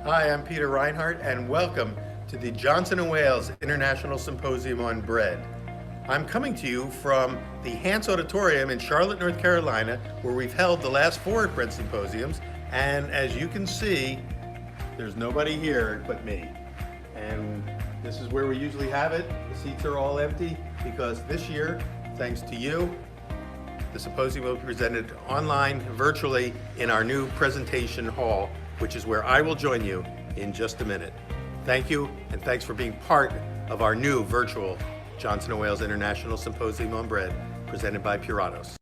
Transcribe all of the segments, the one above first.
Hi, I'm Peter Reinhardt, and welcome to the Johnson & Wales International Symposium on Bread. I'm coming to you from the Hance Auditorium in Charlotte, North Carolina, where we've held the last 4 bread symposiums, and as you can see, there's nobody here but me. And this is where we usually have it. The seats are all empty because this year, thanks to you, the symposium will be presented online, virtually, in our new presentation hall, which is where I will join you in just a minute. Thank you, and thanks for being part of our new virtual Johnson & Wales International Symposium on Bread, presented by Puratos.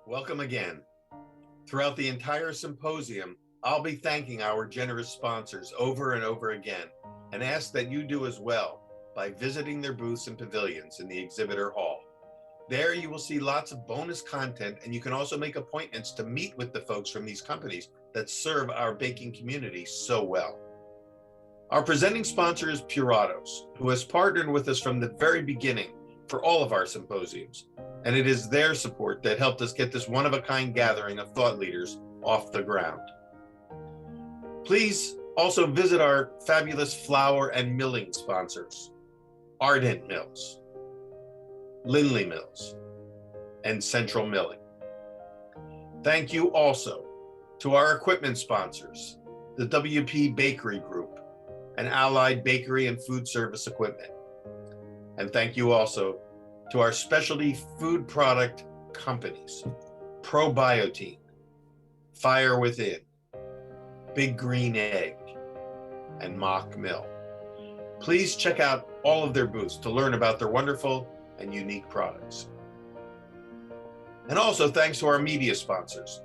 Welcome again. Throughout the entire symposium, I'll be thanking our generous sponsors over and over again, and ask that you do as well by visiting their booths and pavilions in the exhibitor hall. There you will see lots of bonus content, and you can also make appointments to meet with the folks from these companies that serve our baking community so well. Our presenting sponsor is Puratos, who has partnered with us from the very beginning for all of our symposiums, and it is their support that helped us get this one-of-a-kind gathering of thought leaders off the ground. Please also visit our fabulous flour and milling sponsors, Ardent Mills, Lindley Mills, and Central Milling. Thank you also to our equipment sponsors, the WP Bakery Group and Allied Bakery and Food Service Equipment. And thank you also to our specialty food product companies, Probiotine, Fire Within, Big Green Egg, and Mock Mill. Please check out all of their booths to learn about their wonderful and unique products. And also thanks to our media sponsors,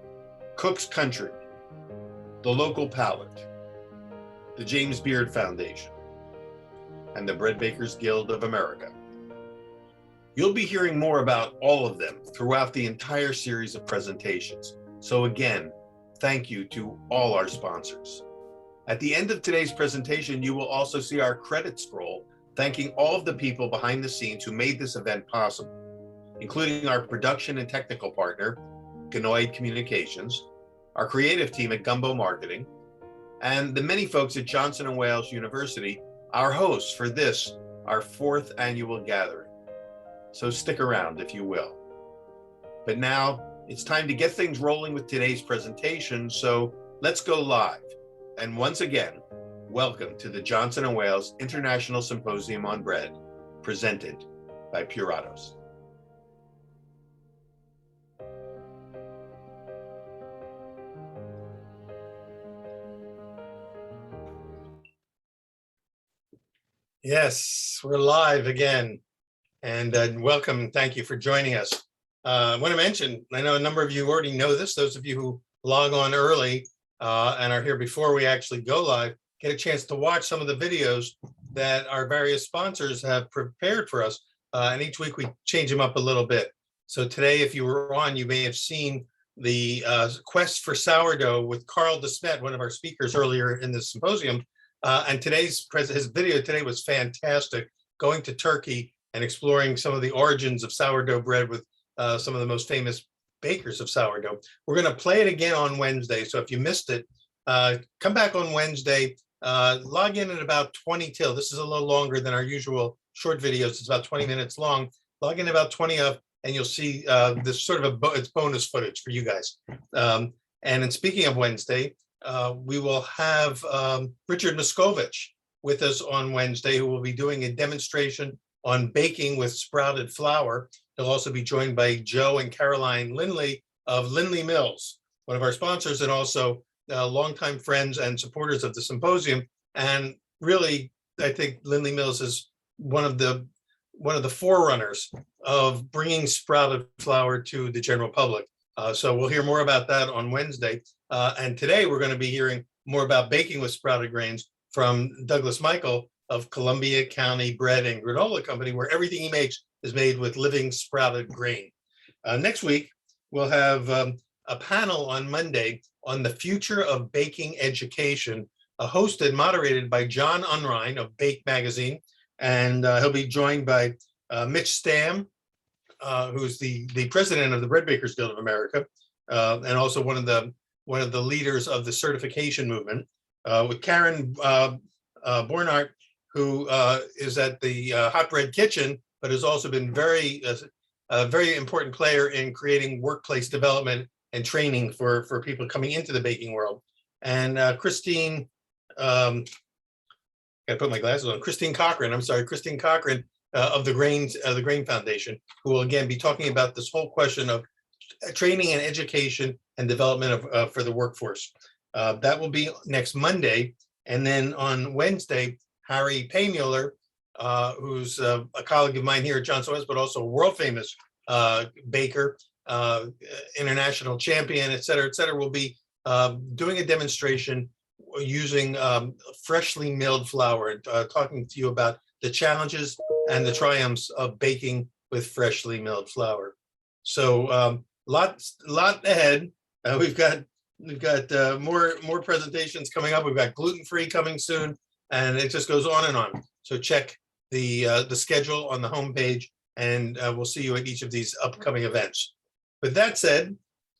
Cook's Country, The Local Palate, the James Beard Foundation, and the Bread Bakers Guild of America. You'll be hearing more about all of them throughout the entire series of presentations. So again, thank you to all our sponsors. At the end of today's presentation, you will also see our credit scroll thanking all of the people behind the scenes who made this event possible, including our production and technical partner, Ganoid Communications, our creative team at Gumbo Marketing, and the many folks at Johnson & Wales University, our hosts for this, our 4th annual gathering. So stick around if you will. But now it's time to get things rolling with today's presentation, so let's go live. And once again, welcome to the Johnson & Wales International Symposium on Bread, presented by Puratos. Yes, we're live again, and welcome and thank you for joining us. I want to mention, I know a number of you already know this, those of you who log on early and are here before we actually go live, get a chance to watch some of the videos that our various sponsors have prepared for us. And each week we change them up a little bit. So today, if you were on, you may have seen the Quest for Sourdough with Carl DeSmet, one of our speakers earlier in the symposium. And his video today was fantastic, going to Turkey and exploring some of the origins of sourdough bread with some of the most famous bakers of sourdough. We're going to play it again on Wednesday. So if you missed it, come back on Wednesday, log in at about 20 till. This is a little longer than our usual short videos. It's about 20 minutes long. Log in about 20 of, and you'll see this sort of it's bonus footage for you guys. And in speaking of Wednesday, we will have Richard Miskovich with us on Wednesday, who will be doing a demonstration on baking with sprouted flour. He'll also be joined by Joe and Caroline Lindley of Lindley Mills, one of our sponsors, and also longtime friends and supporters of the symposium. And really, I think Lindley Mills is one of the forerunners of bringing sprouted flour to the general public. So we'll hear more about that on Wednesday. And today we're going to be hearing more about baking with sprouted grains from Douglas Michael of Columbia County Bread and Granola Company, where everything he makes is made with living sprouted grain. Next week, we'll have a panel on Monday on the future of baking education, hosted, moderated by John Unrein of Bake Magazine. And he'll be joined by Mitch Stamm who's the president of the Bread Bakers Guild of America, and also one of the leaders of the certification movement, with Karen Bornart, who is at the Hot Bread Kitchen, but has also been a very important player in creating workplace development and training for people coming into the baking world. And Christine, gotta put my glasses on. Christine Cochran of the Grain Foundation, who will again be talking about this whole question of training and education and development for the workforce. That will be next Monday, and then on Wednesday, Harry Paymuller, who's a colleague of mine here at Johnson West, but also a world famous baker, international champion, et cetera, will be doing a demonstration using freshly milled flour, and talking to you about the challenges and the triumphs of baking with freshly milled flour. So lot ahead. We've got more presentations coming up. We've got gluten-free coming soon, and it just goes on and on. So check the schedule on the homepage, and we'll see you at each of these upcoming events. With that said,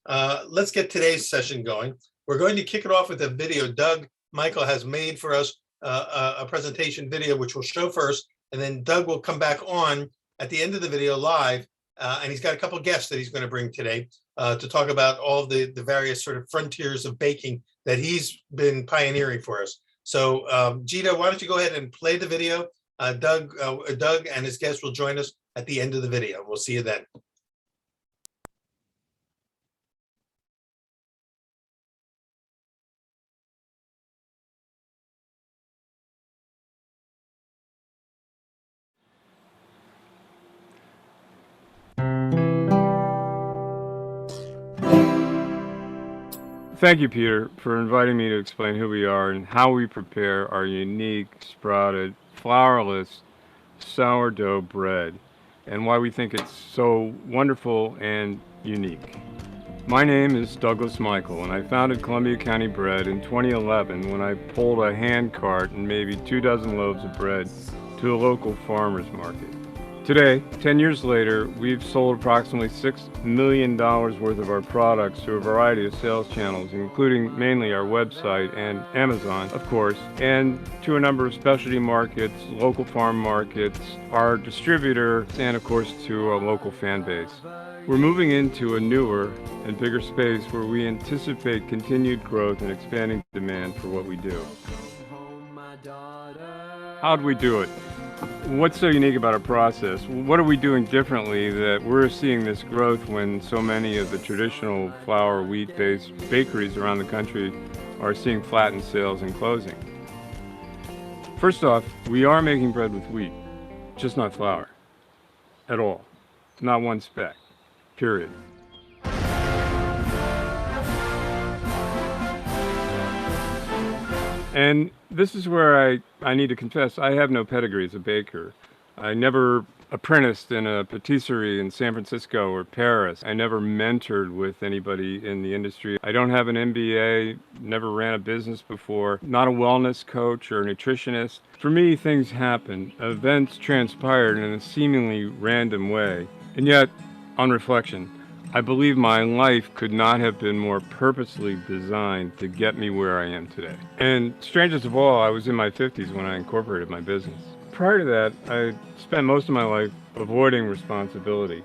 let's get today's session going. We're going to kick it off with a video Doug Michael has made for us, a presentation video, which we'll show first, and then Doug will come back on at the end of the video live, and he's got a couple guests that he's going to bring today to talk about all the various sort of frontiers of baking that he's been pioneering for us. So Gita, why don't you go ahead and play the video? Doug and his guests will join us at the end of the video. We'll see you then. Thank you, Peter, for inviting me to explain who we are and how we prepare our unique sprouted, flourless sourdough bread, and why we think it's so wonderful and unique. My name is Douglas Michael, and I founded Columbia County Bread in 2011 when I pulled a hand cart and maybe 24 loaves of bread to a local farmer's market. Today, 10 years later, we've sold approximately $6 million worth of our products to a variety of sales channels, including mainly our website and Amazon, of course, and to a number of specialty markets, local farm markets, our distributor, and of course to a local fan base. We're moving into a newer and bigger space where we anticipate continued growth and expanding demand for what we do. How'd we do it? What's so unique about our process? What are we doing differently that we're seeing this growth when so many of the traditional flour, wheat-based bakeries around the country are seeing flattened sales and closing? First off, we are making bread with wheat, just not flour. At all. Not one speck. Period. And this is where I need to confess, I have no pedigree as a baker. I never apprenticed in a patisserie in San Francisco or Paris. I never mentored with anybody in the industry. I don't have an MBA, never ran a business before, not a wellness coach or a nutritionist. For me, things happen. Events transpired in a seemingly random way. And yet, on reflection, I believe my life could not have been more purposely designed to get me where I am today. And strangest of all, I was in my 50s when I incorporated my business. Prior to that, I spent most of my life avoiding responsibility.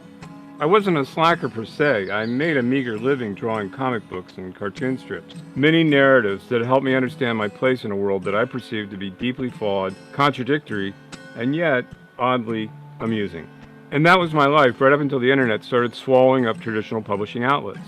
I wasn't a slacker per se. I made a meager living drawing comic books and cartoon strips. Many narratives that helped me understand my place in a world that I perceived to be deeply flawed, contradictory, and yet oddly amusing. And that was my life right up until the internet started swallowing up traditional publishing outlets.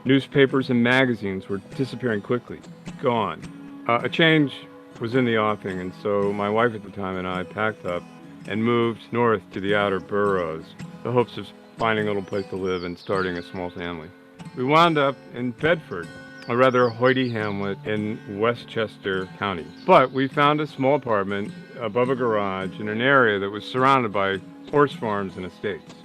Newspapers and magazines were disappearing quickly, gone. A change was in the offing, and so my wife at the time and I packed up and moved north to the outer boroughs, the hopes of finding a little place to live and starting a small family. We wound up in Bedford, a rather hoity hamlet in Westchester County. But we found a small apartment above a garage in an area that was surrounded by horse farms and estates.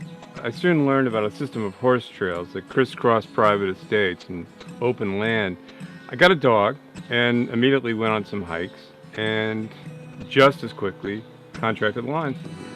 I soon learned about a system of horse trails that crisscrossed private estates and open land. I got a dog and immediately went on some hikes and just as quickly contracted Lyme's disease.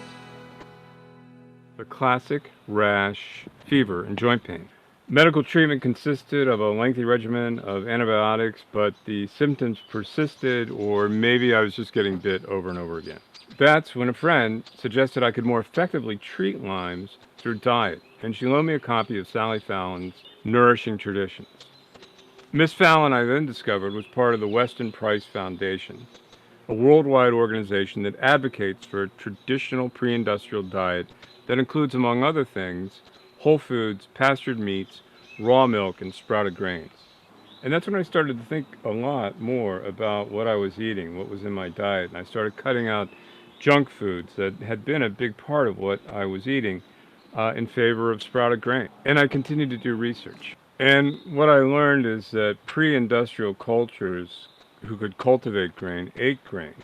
the classic rash, fever, and joint pain. Medical treatment consisted of a lengthy regimen of antibiotics, but the symptoms persisted, or maybe I was just getting bit over and over again. That's when a friend suggested I could more effectively treat Lyme's through diet, and she loaned me a copy of Sally Fallon's Nourishing Traditions. Miss Fallon, I then discovered, was part of the Weston Price Foundation, a worldwide organization that advocates for a traditional pre-industrial diet that includes, among other things, whole foods, pastured meats, raw milk, and sprouted grains. And that's when I started to think a lot more about what I was eating, what was in my diet, and I started cutting out junk foods that had been a big part of what I was eating in favor of sprouted grain. And I continued to do research. And what I learned is that pre-industrial cultures who could cultivate grain ate grain,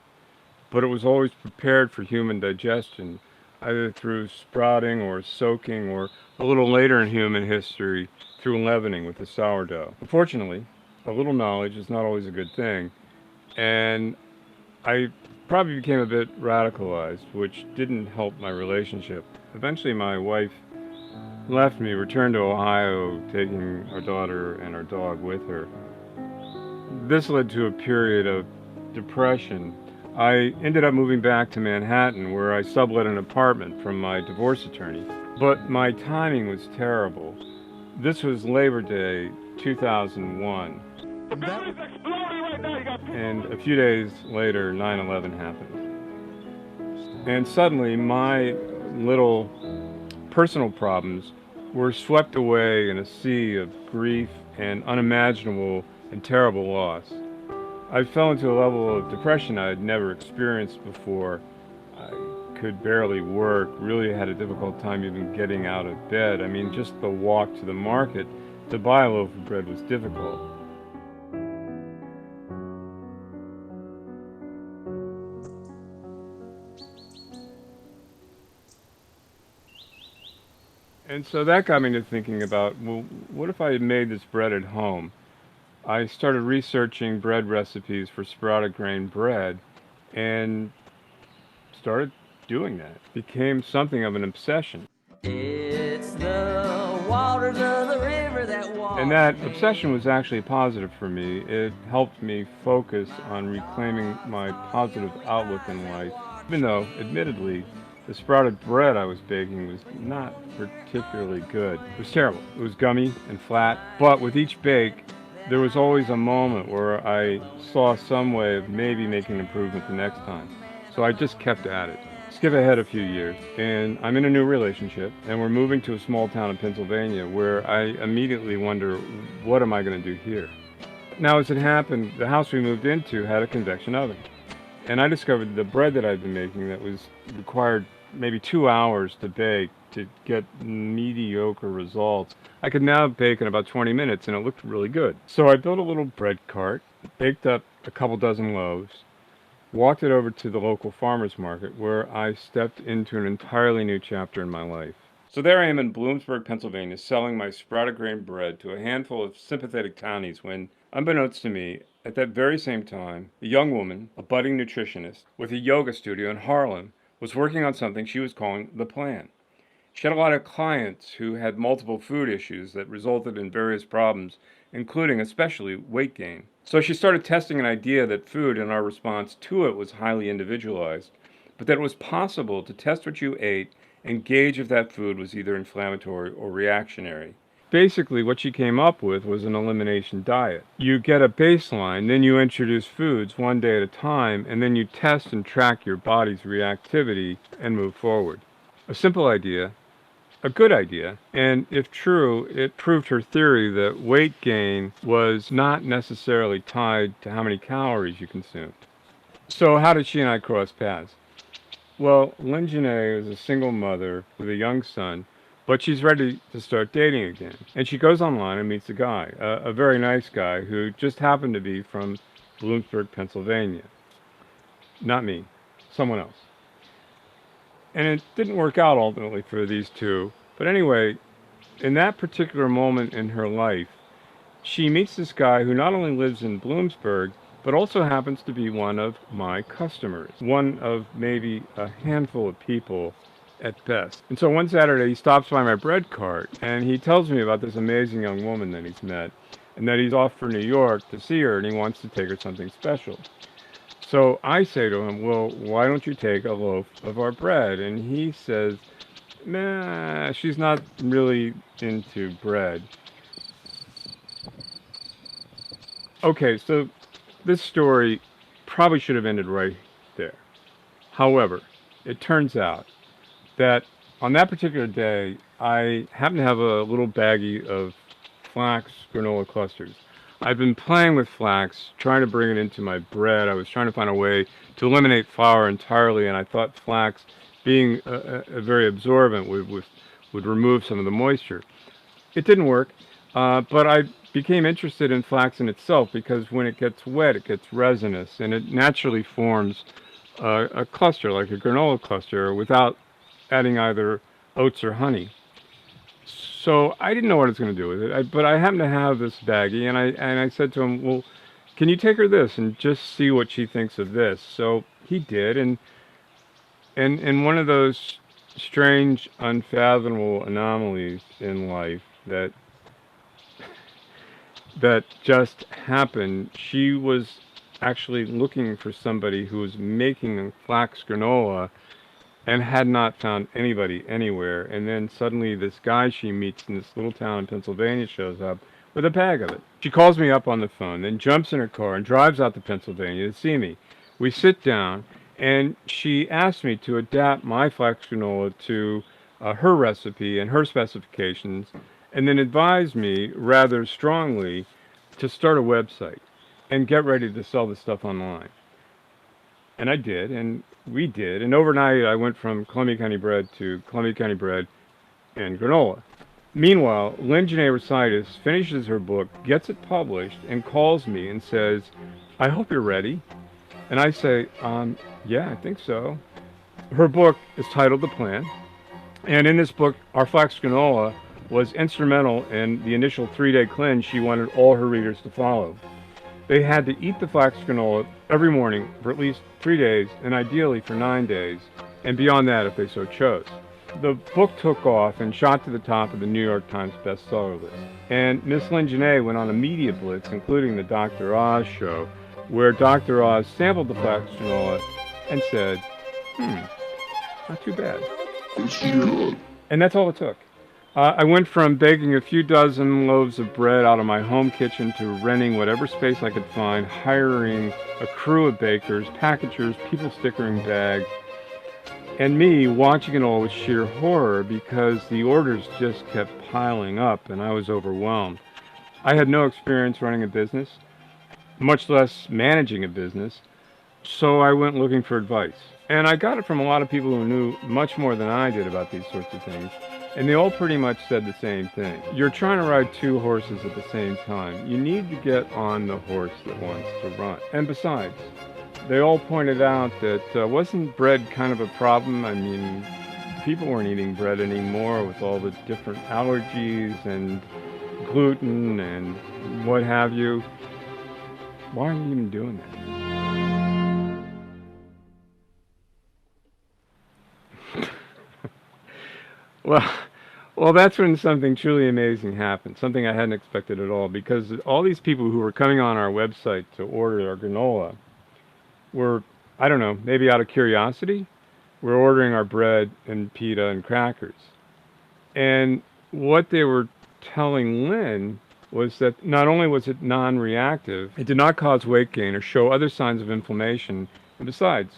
but it was always prepared for human digestion, either through sprouting or soaking, or a little later in human history, through leavening with the sourdough. Unfortunately, a little knowledge is not always a good thing, and I probably became a bit radicalized, which didn't help my relationship. Eventually, my wife left me, returned to Ohio, taking our daughter and our dog with her. This led to a period of depression. I ended up moving back to Manhattan, where I sublet an apartment from my divorce attorney. But my timing was terrible. This was Labor Day 2001. The building's exploding right now. You got people. And a few days later, 9/11 happened. And suddenly, my little personal problems were swept away in a sea of grief and unimaginable and terrible loss. I fell into a level of depression I had never experienced before. I could barely work, really had a difficult time even getting out of bed. I mean, just the walk to the market to buy a loaf of bread was difficult. And so that got me to thinking about, well, what if I had made this bread at home? I started researching bread recipes for sprouted grain bread and started doing that. It became something of an obsession. It's the waters of the river that water. And that obsession was actually positive for me. It helped me focus on reclaiming my positive outlook in life, even though, admittedly, the sprouted bread I was baking was not particularly good. It was terrible. It was gummy and flat, but with each bake, there was always a moment where I saw some way of maybe making an improvement the next time. So I just kept at it. Skip ahead a few years, and I'm in a new relationship, and we're moving to a small town in Pennsylvania where I immediately wonder, what am I going to do here? Now, as it happened, the house we moved into had a convection oven. And I discovered the bread that I'd been making that was required maybe 2 hours to bake to get mediocre results, I could now bake in about 20 minutes, and it looked really good. So I built a little bread cart, baked up a couple dozen loaves, walked it over to the local farmer's market, where I stepped into an entirely new chapter in my life. So there I am in Bloomsburg, Pennsylvania, selling my sprouted grain bread to a handful of sympathetic townies when, unbeknownst to me, at that very same time, a young woman, a budding nutritionist, with a yoga studio in Harlem, was working on something she was calling The Plan. She had a lot of clients who had multiple food issues that resulted in various problems, including especially weight gain. So she started testing an idea that food and our response to it was highly individualized, but that it was possible to test what you ate and gauge if that food was either inflammatory or reactionary. Basically, what she came up with was an elimination diet. You get a baseline, then you introduce foods one day at a time, and then you test and track your body's reactivity and move forward. A simple idea, a good idea, and if true, it proved her theory that weight gain was not necessarily tied to how many calories you consumed. So how did she and I cross paths? Well, Lynn Janae is a single mother with a young son, but she's ready to start dating again. And she goes online and meets a guy, a very nice guy who just happened to be from Bloomsburg, Pennsylvania. Not me, someone else. And it didn't work out ultimately for these two. But anyway, in that particular moment in her life, she meets this guy who not only lives in Bloomsburg, but also happens to be one of my customers. One of maybe a handful of people at best. And so one Saturday he stops by my bread cart and he tells me about this amazing young woman that he's met and that he's off for New York to see her and he wants to take her something special. So I say to him, well, why don't you take a loaf of our bread? And he says, nah, she's not really into bread. Okay, so this story probably should have ended right there. However, it turns out that on that particular day, I happened to have a little baggie of flax granola clusters. I've been playing with flax, trying to bring it into my bread. I was trying to find a way to eliminate flour entirely, and I thought flax, being a very absorbent, would remove some of the moisture. It didn't work, but I became interested in flax in itself because when it gets wet, it gets resinous, and it naturally forms a cluster, like a granola cluster, without adding either oats or honey. So I didn't know what I was going to do with it, but I happened to have this baggie, and I said to him, well, can you take her this and just see what she thinks of this? So he did, and in one of those strange, unfathomable anomalies in life that just happened, she was actually looking for somebody who was making flax granola and had not found anybody anywhere. And then suddenly this guy she meets in this little town in Pennsylvania shows up with a bag of it. She calls me up on the phone, then jumps in her car and drives out to Pennsylvania to see me. We sit down, and she asked me to adapt my flax granola to her recipe and her specifications, and then advised me rather strongly to start a website and get ready to sell this stuff online. And I did, and we did, and overnight I went from Columbia County Bread to Columbia County Bread and granola. Meanwhile, Lynn Janae Recitis finishes her book, gets it published, and calls me and says, I hope you're ready. And I say, yeah, I think so. Her book is titled The Plan, and in this book, our flax granola was instrumental in the initial 3-day cleanse she wanted all her readers to follow. They had to eat the flax granola every morning for at least 3 days, and ideally for 9 days, and beyond that if they so chose. The book took off and shot to the top of the New York Times bestseller list. And Miss Lynn Janae went on a media blitz, including the Dr. Oz show, where Dr. Oz sampled the flax granola and said, not too bad. And that's all it took. I went from baking a few dozen loaves of bread out of my home kitchen to renting whatever space I could find, hiring a crew of bakers, packagers, people stickering bags, and me watching it all with sheer horror because the orders just kept piling up and I was overwhelmed. I had no experience running a business, much less managing a business, so I went looking for advice. And I got it from a lot of people who knew much more than I did about these sorts of things. And they all pretty much said the same thing. You're trying to ride 2 horses at the same time. You need to get on the horse that wants to run. And besides, they all pointed out that wasn't bread kind of a problem? I mean, people weren't eating bread anymore with all the different allergies and gluten and what have you. Why are you even doing that? Well, that's when something truly amazing happened, something I hadn't expected at all, because all these people who were coming on our website to order our granola were, I don't know, maybe out of curiosity, were ordering our bread and pita and crackers. And what they were telling Lynn was that not only was it non-reactive, it did not cause weight gain or show other signs of inflammation, and besides,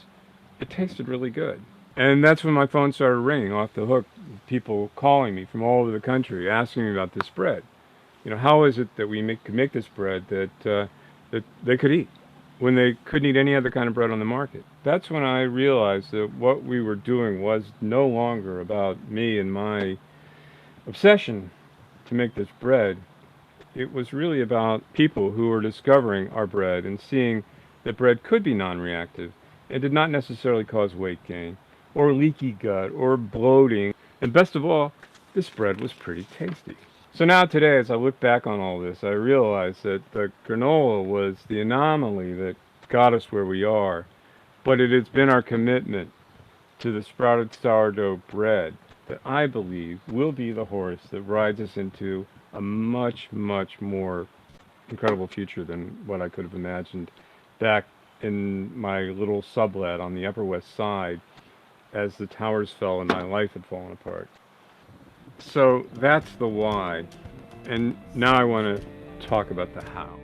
it tasted really good. And that's when my phone started ringing off the hook, people calling me from all over the country, asking me about this bread. You know, how is it that we could make this bread that they could eat when they couldn't eat any other kind of bread on the market? That's when I realized that what we were doing was no longer about me and my obsession to make this bread. It was really about people who were discovering our bread and seeing that bread could be non-reactive and did not necessarily cause weight gain or leaky gut or bloating. And best of all, this bread was pretty tasty. So now today, as I look back on all this, I realize that the granola was the anomaly that got us where we are, but it has been our commitment to the sprouted sourdough bread that I believe will be the horse that rides us into a much, much more incredible future than what I could have imagined back in my little sublet on the Upper West Side as the towers fell and my life had fallen apart. So that's the why. And now I want to talk about the how.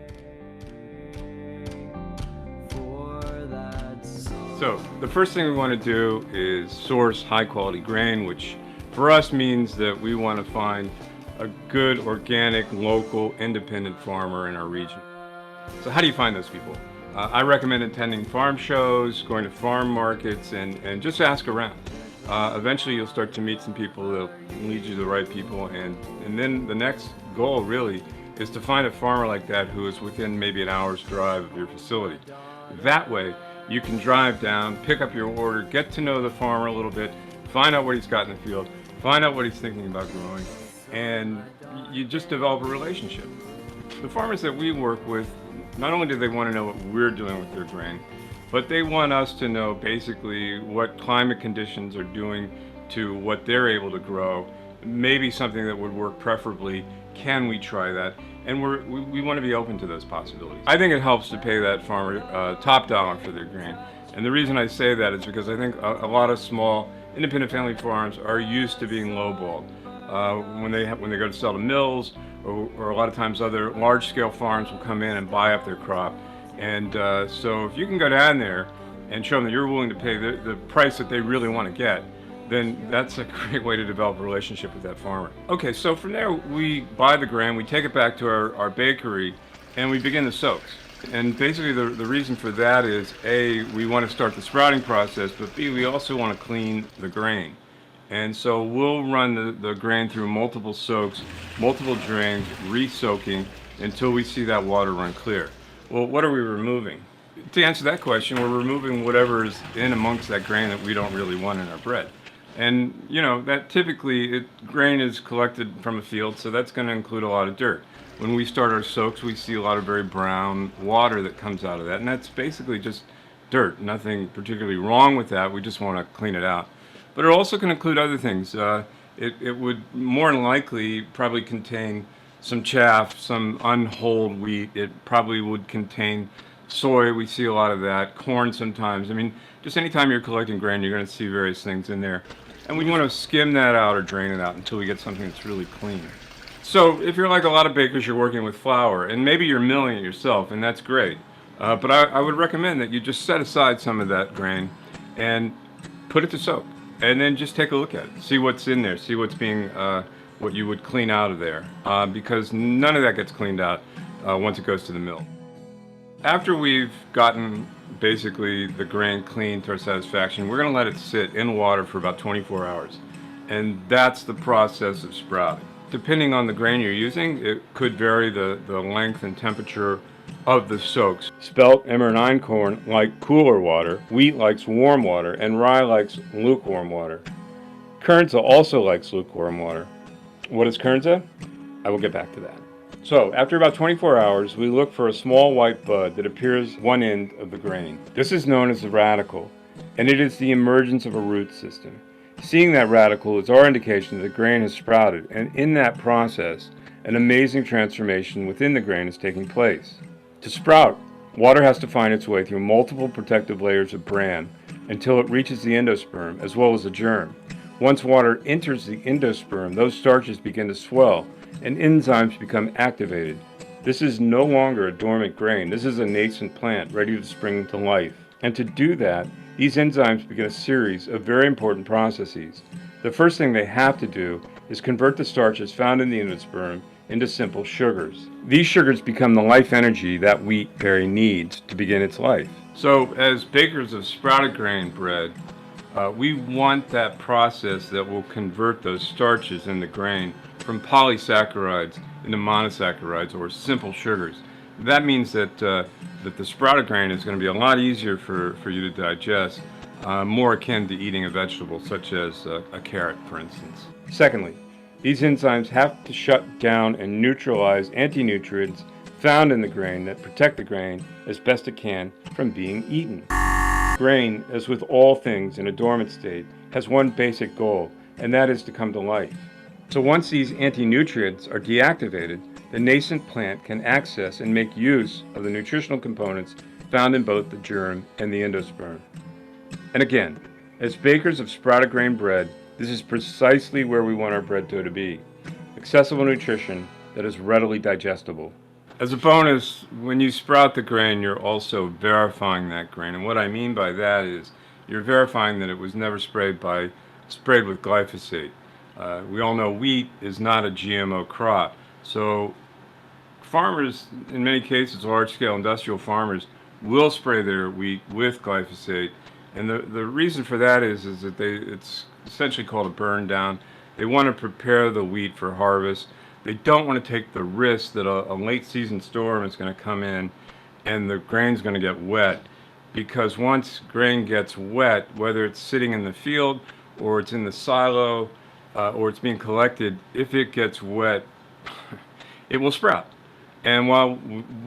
So the first thing we want to do is source high quality grain, which for us means that we want to find a good, organic, local, independent farmer in our region. So how do you find those people? I recommend attending farm shows, going to farm markets, and just ask around. Eventually you'll start to meet some people that'll lead you to the right people, and then the next goal really is to find a farmer like that who is within maybe an hour's drive of your facility. That way you can drive down, pick up your order, get to know the farmer a little bit, find out what he's got in the field, find out what he's thinking about growing, and you just develop a relationship. The farmers that we work with, not only do they want to know what we're doing with their grain, but they want us to know basically what climate conditions are doing to what they're able to grow, maybe something that would work preferably. Can we try that? And we want to be open to those possibilities. I think it helps to pay that farmer top dollar for their grain. And the reason I say that is because I think a lot of small independent family farms are used to being lowballed. When they go to sell to mills, or a lot of times other large-scale farms will come in and buy up their crop. And so if you can go down there and show them that you're willing to pay the price that they really want to get, then that's a great way to develop a relationship with that farmer. Okay, so from there we buy the grain, we take it back to our bakery, and we begin the soaks. And basically the reason for that is A, we want to start the sprouting process, but B, we also want to clean the grain. And so we'll run the grain through multiple soaks, multiple drains, re-soaking until we see that water run clear. Well, what are we removing? To answer that question, we're removing whatever is in amongst that grain that we don't really want in our bread. And you know, that typically, grain is collected from a field, so that's going to include a lot of dirt. When we start our soaks, we see a lot of very brown water that comes out of that, and that's basically just dirt. Nothing particularly wrong with that, we just want to clean it out. But it also can include other things. It would more than likely probably contain some chaff, some unhulled wheat. It probably would contain soy, we see a lot of that, corn sometimes. I mean, just anytime you're collecting grain, you're going to see various things in there. And we want to skim that out or drain it out until we get something that's really clean. So if you're like a lot of bakers, you're working with flour, and maybe you're milling it yourself, and that's great. But I would recommend that you just set aside some of that grain and put it to soak. And then just take a look at it, see what's in there, see what's being, what you would clean out of there, because none of that gets cleaned out once it goes to the mill. After we've gotten basically the grain clean to our satisfaction, we're going to let it sit in water for about 24 hours. And that's the process of sprouting. Depending on the grain you're using, it could vary the length and temperature of the soaks. Spelt, emmer, and einkorn like cooler water, wheat likes warm water, and rye likes lukewarm water. Kernza also likes lukewarm water. What is Kernza? I will get back to that. So, after about 24 hours, we look for a small white bud that appears one end of the grain. This is known as the radicle, and it is the emergence of a root system. Seeing that radicle is our indication that the grain has sprouted, and in that process, an amazing transformation within the grain is taking place. To sprout, water has to find its way through multiple protective layers of bran until it reaches the endosperm as well as the germ. Once water enters the endosperm, those starches begin to swell and enzymes become activated. This is no longer a dormant grain. This is a nascent plant ready to spring to life. And to do that, these enzymes begin a series of very important processes. The first thing they have to do is convert the starches found in the endosperm into simple sugars. These sugars become the life energy that wheat berry needs to begin its life. So as bakers of sprouted grain bread, we want that process that will convert those starches in the grain from polysaccharides into monosaccharides or simple sugars. That means that the sprouted grain is going to be a lot easier for you to digest, more akin to eating a vegetable such as a carrot, for instance. Secondly, these enzymes have to shut down and neutralize anti-nutrients found in the grain that protect the grain as best it can from being eaten. Grain, as with all things in a dormant state, has one basic goal, and that is to come to life. So once these anti-nutrients are deactivated, the nascent plant can access and make use of the nutritional components found in both the germ and the endosperm. And again, as bakers of sprouted grain bread, this is precisely where we want our bread dough to be. Accessible nutrition that is readily digestible. As a bonus, when you sprout the grain, you're also verifying that grain. And what I mean by that is you're verifying that it was never sprayed with glyphosate. We all know wheat is not a GMO crop. So farmers, in many cases, large-scale industrial farmers, will spray their wheat with glyphosate. And the reason for that is that it's essentially called a burn down. They want to prepare the wheat for harvest. They don't want to take the risk that a late season storm is going to come in and the grain's going to get wet. Because once grain gets wet, whether it's sitting in the field or it's in the silo or it's being collected, if it gets wet, it will sprout. And while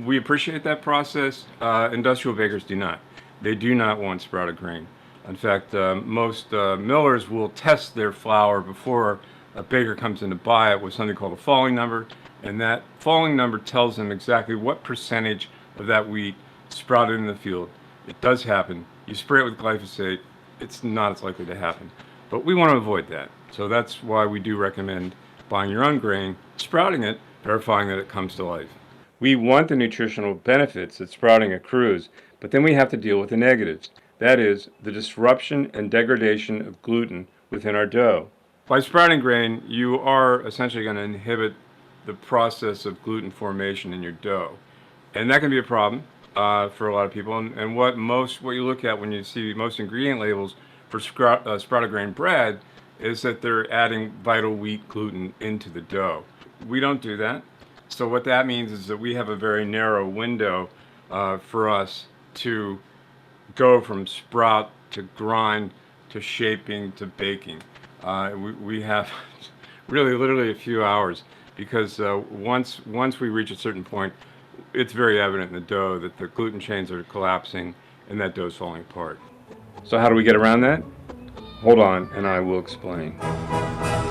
we appreciate that process, industrial bakers do not. They do not want sprouted grain. In fact, most millers will test their flour before a baker comes in to buy it with something called a falling number, and that falling number tells them exactly what percentage of that wheat sprouted in the field. It does happen. You spray it with glyphosate, it's not as likely to happen. But we want to avoid that. So that's why we do recommend buying your own grain, sprouting it, verifying that it comes to life. We want the nutritional benefits that sprouting accrues, but then we have to deal with the negatives. That is, the disruption and degradation of gluten within our dough. By sprouting grain, you are essentially going to inhibit the process of gluten formation in your dough. And that can be a problem for a lot of people. And what you look at when you see most ingredient labels for sprouted grain bread is that they're adding vital wheat gluten into the dough. We don't do that. So what that means is that we have a very narrow window for us to go from sprout to grind to shaping to baking. We have really literally a few hours because once we reach a certain point, it's very evident in the dough that the gluten chains are collapsing and that dough is falling apart. So how do we get around that? Hold on and I will explain.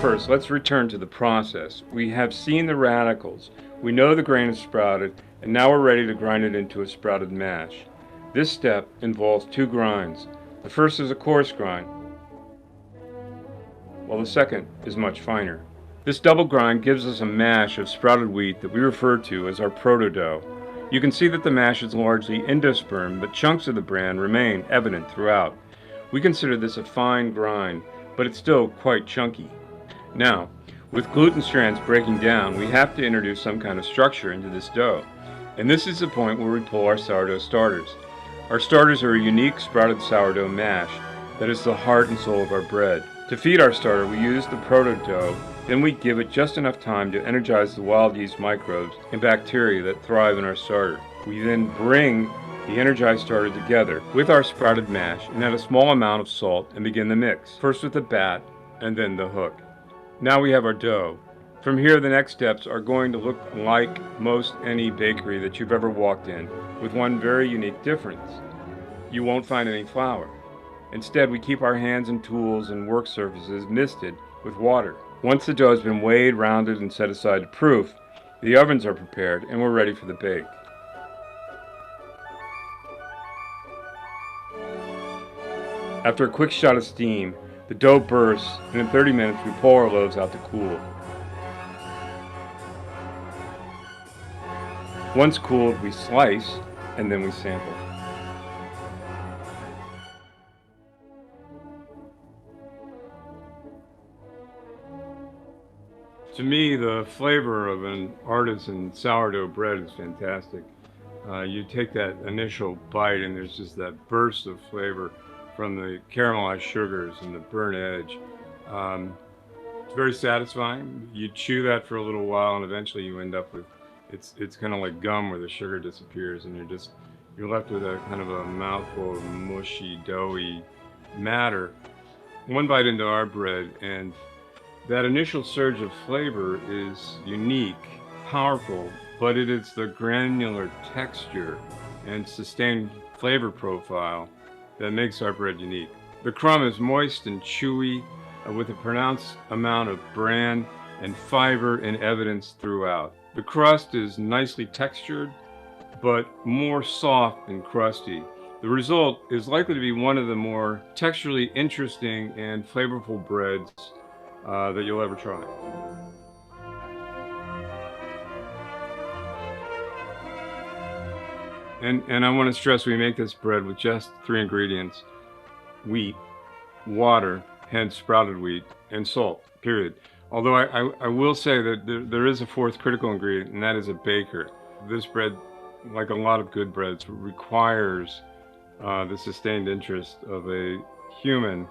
First, let's return to the process. We have seen the radicals. We know the grain is sprouted, and now we're ready to grind it into a sprouted mash. This step involves two grinds. The first is a coarse grind, while the second is much finer. This double grind gives us a mash of sprouted wheat that we refer to as our proto-dough. You can see that the mash is largely endosperm, but chunks of the bran remain evident throughout. We consider this a fine grind, but it's still quite chunky. Now, with gluten strands breaking down, we have to introduce some kind of structure into this dough. And this is the point where we pull our sourdough starters. Our starters are a unique sprouted sourdough mash that is the heart and soul of our bread. To feed our starter, we use the proto-dough, then we give it just enough time to energize the wild yeast microbes and bacteria that thrive in our starter. We then bring the energized starter together with our sprouted mash and add a small amount of salt and begin the mix, first with the bat and then the hook. Now we have our dough. From here, the next steps are going to look like most any bakery that you've ever walked in, with one very unique difference. You won't find any flour. Instead, we keep our hands and tools and work surfaces misted with water. Once the dough has been weighed, rounded, and set aside to proof, the ovens are prepared and we're ready for the bake. After a quick shot of steam, the dough bursts, and in 30 minutes we pull our loaves out to cool. Once cooled, we slice, and then we sample. To me, the flavor of an artisan sourdough bread is fantastic. You take that initial bite and there's just that burst of flavor from the caramelized sugars and the burnt edge. It's very satisfying. You chew that for a little while and eventually you end up with, it's kind of like gum where the sugar disappears and you're left with a kind of a mouthful of mushy, doughy matter. One bite into our bread and that initial surge of flavor is unique, powerful, but it is the granular texture and sustained flavor profile that makes our bread unique. The crumb is moist and chewy with a pronounced amount of bran and fiber in evidence throughout. The crust is nicely textured, but more soft than crusty. The result is likely to be one of the more texturally interesting and flavorful breads that you'll ever try. And I want to stress we make this bread with just 3 ingredients: wheat, water, hence sprouted wheat, and salt, period. Although I will say that there is a 4th critical ingredient, and that is a baker. This bread, like a lot of good breads, requires the sustained interest of a human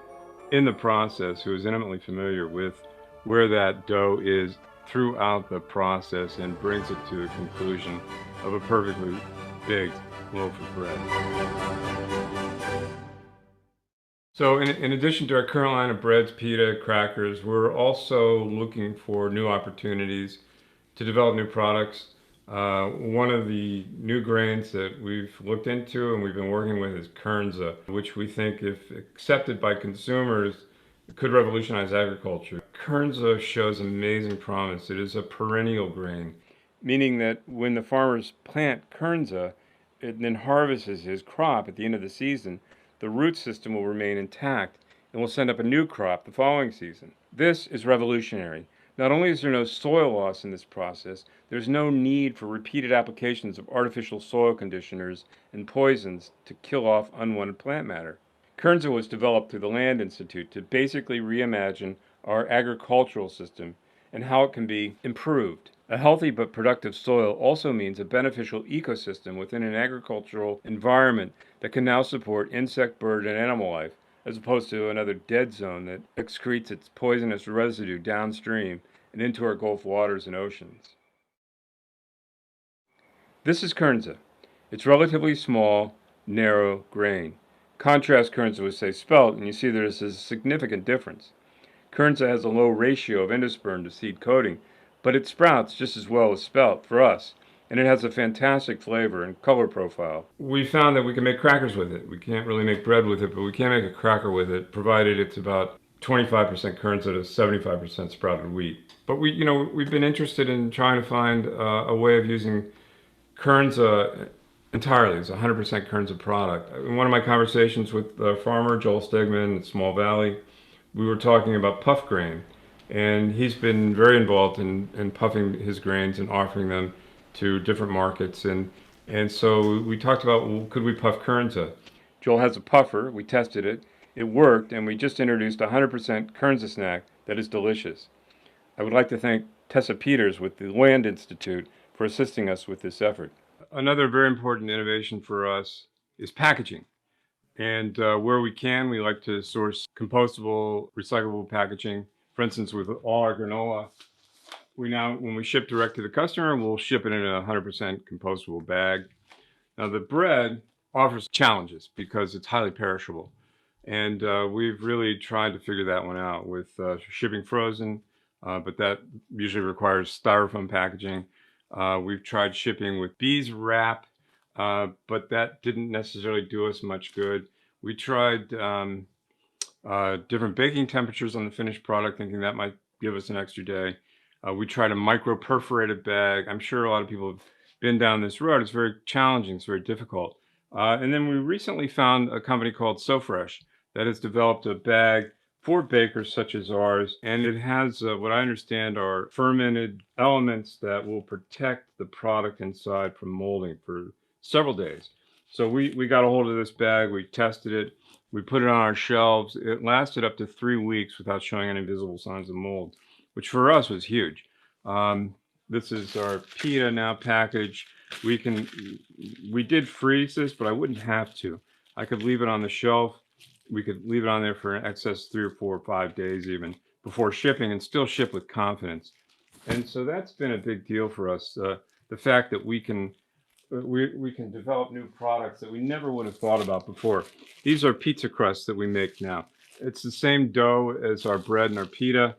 in the process who is intimately familiar with where that dough is throughout the process and brings it to the conclusion of a perfectly baked loaf of bread. So in addition to our current line of breads, pita, crackers, we're also looking for new opportunities to develop new products. One of the new grains that we've looked into and we've been working with is kernza, which we think, if accepted by consumers, could revolutionize agriculture. Kernza shows amazing promise. It is a perennial grain, meaning that when the farmers plant kernza and then harvests his crop at the end of the season, the root system will remain intact and will send up a new crop the following season. This is revolutionary. Not only is there no soil loss in this process, there's no need for repeated applications of artificial soil conditioners and poisons to kill off unwanted plant matter. Kernza was developed through the Land Institute to basically reimagine our agricultural system and how it can be improved. A healthy but productive soil also means a beneficial ecosystem within an agricultural environment that can now support insect, bird, and animal life, as opposed to another dead zone that excretes its poisonous residue downstream and into our Gulf waters and oceans. This is kernza. It's relatively small, narrow grain. Contrast kernza with, say, spelt, and you see there's a significant difference. Kernza has a low ratio of endosperm to seed coating, but it sprouts just as well as spelt for us, and it has a fantastic flavor and color profile. We found that we can make crackers with it. We can't really make bread with it, but we can make a cracker with it, provided it's about 25% kernza to 75% sprouted wheat. But we've been interested in trying to find a way of using kernza entirely. It's a 100% kernza product. In one of my conversations with farmer Joel Stegman in Small Valley, we were talking about puff grain, and he's been very involved in puffing his grains and offering them to different markets. And so we talked about, well, could we puff kernza? Joel has a puffer. We tested it. It worked, and we just introduced a 100% kernza snack that is delicious. I would like to thank Tessa Peters with the Land Institute for assisting us with this effort. Another very important innovation for us is packaging. And where we can, we like to source compostable, recyclable packaging. For instance, with all our granola, when we ship direct to the customer, we'll ship it in a 100% compostable bag. Now, the bread offers challenges because it's highly perishable. And we've really tried to figure that one out with shipping frozen, but that usually requires styrofoam packaging. We've tried shipping with bees wrap, but that didn't necessarily do us much good. We tried different baking temperatures on the finished product, thinking that might give us an extra day. We tried a micro-perforated bag. I'm sure a lot of people have been down this road. It's very challenging. It's very difficult. And then we recently found a company called SoFresh that has developed a bag for bakers such as ours, and it has what I understand are fermented elements that will protect the product inside from molding for several days. So we got a hold of this bag, we tested it, we put it on our shelves. It lasted up to 3 weeks without showing any visible signs of mold, which for us was huge. This is our pita now packaged. We did freeze this, but I wouldn't have to. I could leave it on the shelf. We could leave it on there for an excess 3 or 4 or 5 days even before shipping and still ship with confidence. And so that's been a big deal for us. The fact that we can develop new products that we never would have thought about before. These are pizza crusts that we make now. It's the same dough as our bread and our pita.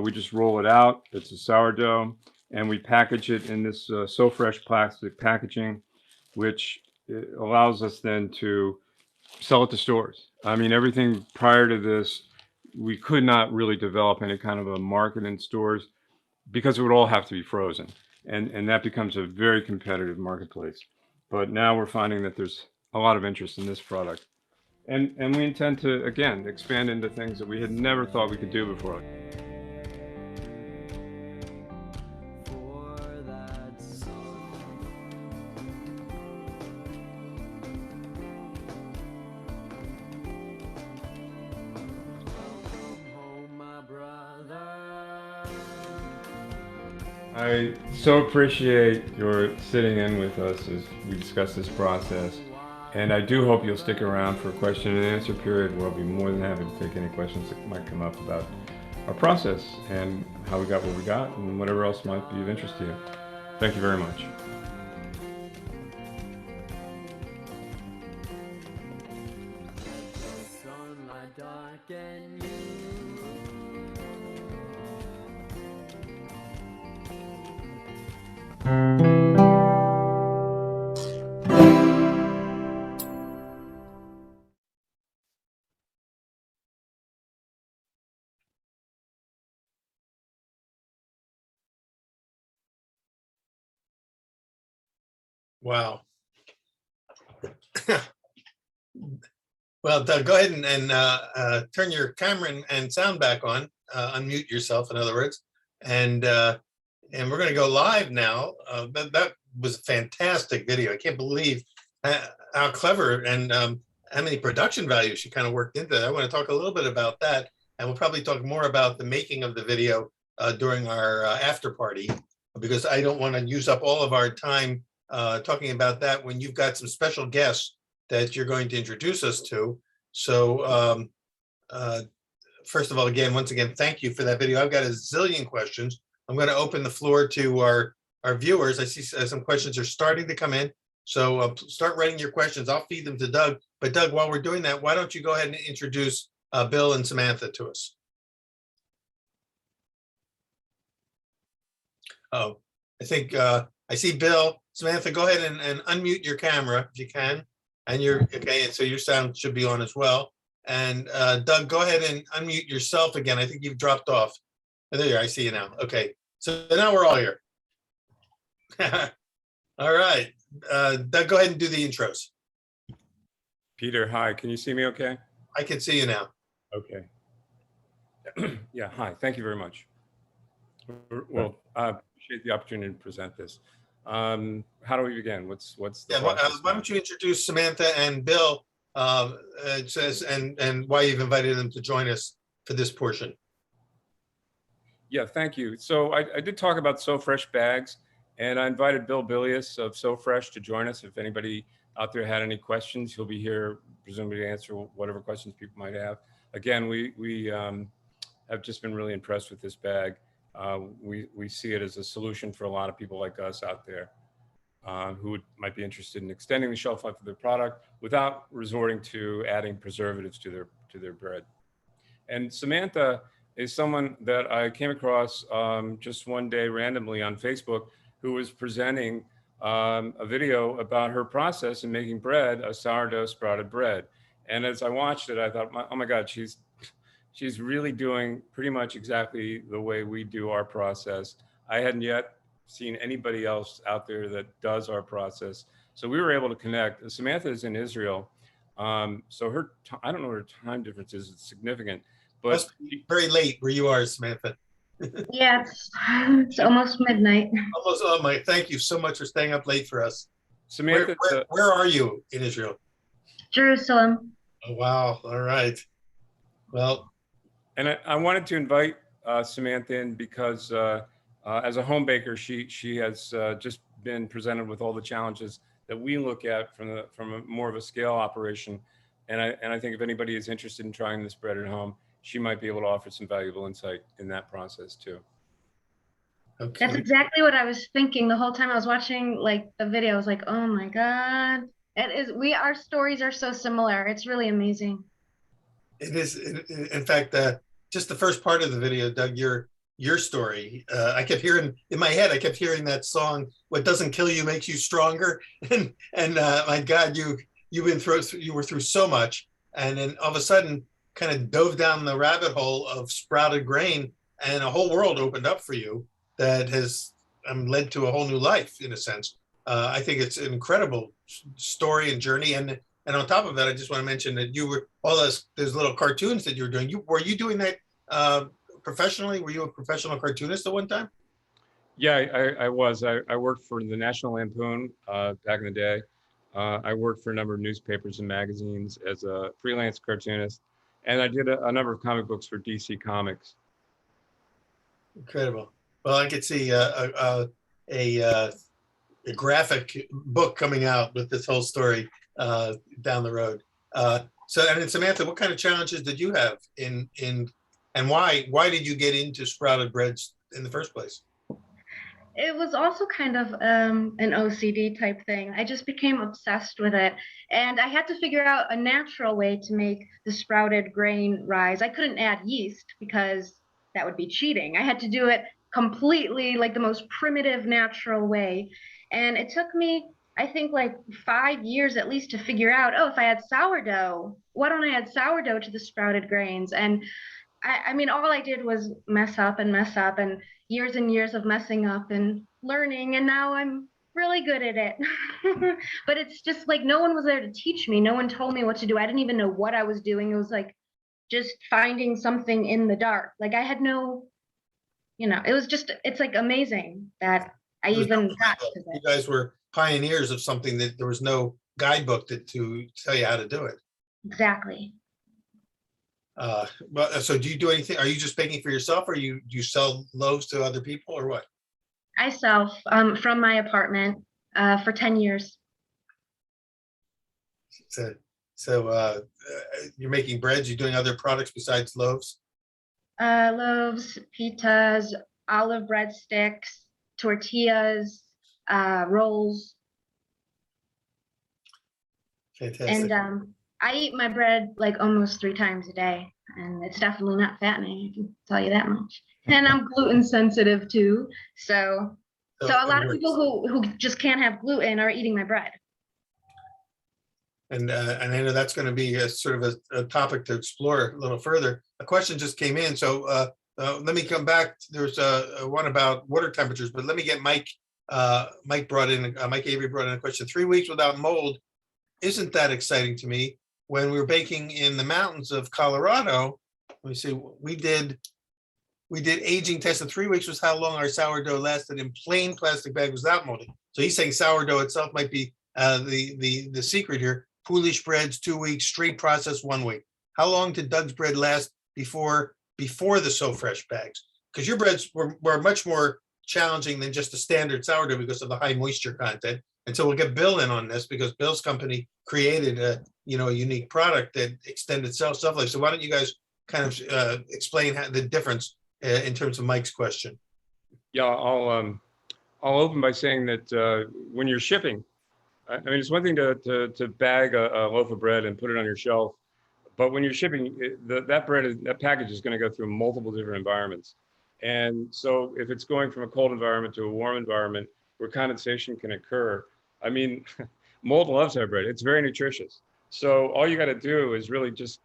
We just roll it out. It's a sourdough, and we package it in this SoFresh plastic packaging, which allows us then to sell it to stores. I mean, everything prior to this, we could not really develop any kind of a market in stores because it would all have to be frozen. And that becomes a very competitive marketplace. But now we're finding that there's a lot of interest in this product. And we intend to, again, expand into things that we had never thought we could do before. For that song. Welcome home, my brother. I so appreciate your sitting in with us as we discuss this process. And I do hope you'll stick around for a question and answer period where I'll be more than happy to take any questions that might come up about our process and how we got what we got and whatever else might be of interest to you. Thank you very much. Sunlight darken you. Wow. Well, Doug, go ahead and turn your camera and sound back on. Unmute yourself, in other words, and we're going to go live now. That was a fantastic video. I can't believe how clever and how many production values she kind of worked into that. I want to talk a little bit about that, and we'll probably talk more about the making of the video during our after party, because I don't want to use up all of our time talking about that when you've got some special guests that you're going to introduce us to. So first of all, once again, thank you for that video. I've got a zillion questions. I'm going to open the floor to our viewers. I see some questions are starting to come in. So start writing your questions. I'll feed them to Doug. But Doug, while we're doing that, why don't you go ahead and introduce Bill and Samantha to us? Oh, I think I see Bill. Samantha, go ahead and unmute your camera if you can. And you're okay, and so your sound should be on as well. And Doug, go ahead and unmute yourself again. I think you've dropped off. Oh, there you are. I see you now. Okay, so now we're all here. All right, Doug, go ahead and do the intros. Peter, hi. Can you see me okay? I can see you now. Okay. Yeah, hi. Thank you very much. Well, I appreciate the opportunity to present this. How do we begin? What's the Yeah, why don't you introduce Samantha and Bill, it says, and why you've invited them to join us for this portion. Yeah, thank you. So I did talk about So Fresh bags, and I invited Bill Bilius of So Fresh to join us. If anybody out there had any questions, he'll be here presumably to answer whatever questions people might have. Again, we have just been really impressed with this bag. We see it as a solution for a lot of people like us out there who might be interested in extending the shelf life of their product without resorting to adding preservatives to their bread. And Samantha is someone that I came across just one day randomly on Facebook, who was presenting a video about her process in making bread, a sourdough sprouted bread. And as I watched it, I thought, oh my God, she's really doing pretty much exactly the way we do our process. I hadn't yet seen anybody else out there that does our process. So we were able to connect. Samantha is in Israel. So I don't know what her time difference is. It's significant, but Must be very late where you are, Samantha. Yeah, it's almost midnight. Almost, oh my, thank you so much for staying up late for us. Samantha, Where are you in Israel? Jerusalem. Oh, wow, all right. Well, and I wanted to invite Samantha in because as a home baker, she has just been presented with all the challenges that we look at from a more of a scale operation. And I think if anybody is interested in trying this bread at home, she might be able to offer some valuable insight in that process too. okay. That's exactly what I was thinking the whole time I was watching like the video. I was like, oh my God. Our stories are so similar. It's really amazing. It is, in fact, just the first part of the video, Doug, your story. I kept hearing in my head. I kept hearing that song. What doesn't kill you makes you stronger. And my God, you were through so much, and then all of a sudden kind of dove down the rabbit hole of sprouted grain, and a whole world opened up for you that has led to a whole new life in a sense. I think it's an incredible story and journey, and on top of that, I just want to mention that you were all those little cartoons that you were doing. Were you doing that professionally? Were you a professional cartoonist at one time? Yeah, I was. I worked for the National Lampoon back in the day. I worked for a number of newspapers and magazines as a freelance cartoonist, and I did a number of comic books for DC Comics. Incredible. Well, I could see a graphic book coming out with this whole story down the road. So, and then Samantha, what kind of challenges did you have and why did you get into sprouted breads in the first place? It was also kind of an OCD type thing. I just became obsessed with it. And I had to figure out a natural way to make the sprouted grain rise. I couldn't add yeast because that would be cheating. I had to do it completely like the most primitive, natural way. And it took me, I think, like 5 years at least to figure out, oh, if I add sourdough, why don't I add sourdough to the sprouted grains? And I mean, all I did was mess up and years and years of messing up and learning, and now I'm really good at it. But it's just like no one was there to teach me. No one told me what to do. I didn't even know what I was doing. It was like just finding something in the dark. Like I had no, it was just, it's like amazing that I even got to You this. guys were pioneers of something that there was no guidebook to tell you how to do it. Exactly. Well, so do you do anything? Are you just baking for yourself, or do you sell loaves to other people, or what? I sell from my apartment for 10 years. So you're making breads. You're doing other products besides loaves. Loaves, pitas, olive breadsticks, tortillas, rolls. Fantastic. And I eat my bread like almost 3 times a day, and it's definitely not fattening, I can tell you that much. And I'm gluten sensitive too, so a lot of people who just can't have gluten are eating my bread. And I know that's going to be a sort of a topic to explore a little further. A question just came in, so let me come back. There's one about water temperatures, but let me get Mike. Mike Avery brought in a question. 3 weeks without mold, isn't that exciting to me? When we were baking in the mountains of Colorado, let me see, we did aging tests, and 3 weeks was how long our sourdough lasted in plain plastic bags without molding. So he's saying sourdough itself might be the secret here. Polish breads 2 weeks, straight process 1 week. How long did Doug's bread last before the So Fresh bags? Because your breads were much more challenging than just the standard sourdough because of the high moisture content. And so we'll get Bill in on this because Bill's company created a unique product that extended shelf life. So why don't you guys kind of explain the difference in terms of Mike's question? Yeah, I'll open by saying that when you're shipping, I mean, it's one thing to bag a loaf of bread and put it on your shelf, but when you're shipping, that package is going to go through multiple different environments. And so if it's going from a cold environment to a warm environment where condensation can occur, I mean, mold loves our bread. It's very nutritious. So all you got to do is really just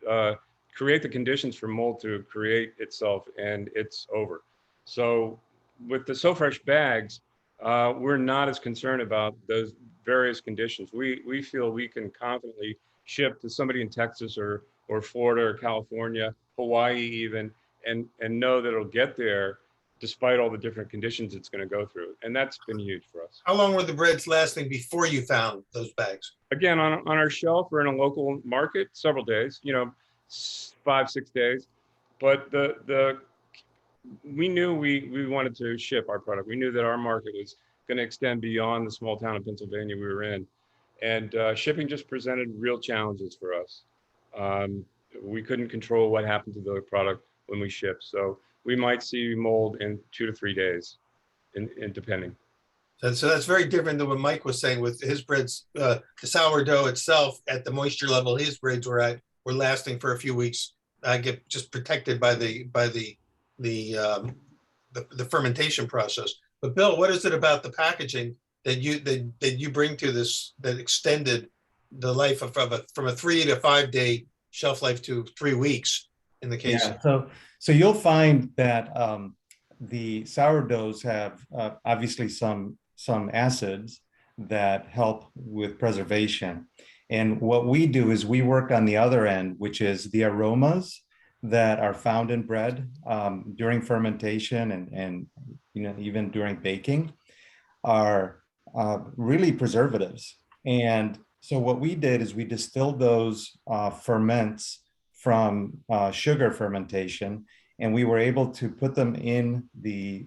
create the conditions for mold to create itself, and it's over. So with the So Fresh bags, we're not as concerned about those various conditions. We feel we can confidently ship to somebody in Texas or Florida or California, Hawaii even, and know that it'll get there despite all the different conditions it's going to go through. And that's been huge for us. How long were the breads lasting before you found those bags? Again, on our shelf or in a local market, several days, 5, 6 days. But we knew we wanted to ship our product. We knew that our market was going to extend beyond the small town of Pennsylvania we were in. And shipping just presented real challenges for us. We couldn't control what happened to the product when we shipped. So we might see mold in 2 to 3 days, in depending. So that's very different than what Mike was saying with his breads. The sourdough itself, at the moisture level his breads were at, were lasting for a few weeks. Get just protected by the fermentation process. But Bill, what is it about the packaging that you bring to this that extended the life of from a 3 to 5 day shelf life to 3 weeks in the case. Yeah, so you'll find that the sourdoughs have obviously some acids that help with preservation. And what we do is we work on the other end, which is the aromas that are found in bread during fermentation and even during baking are really preservatives. And so what we did is we distilled those ferments from sugar fermentation, and we were able to put them in the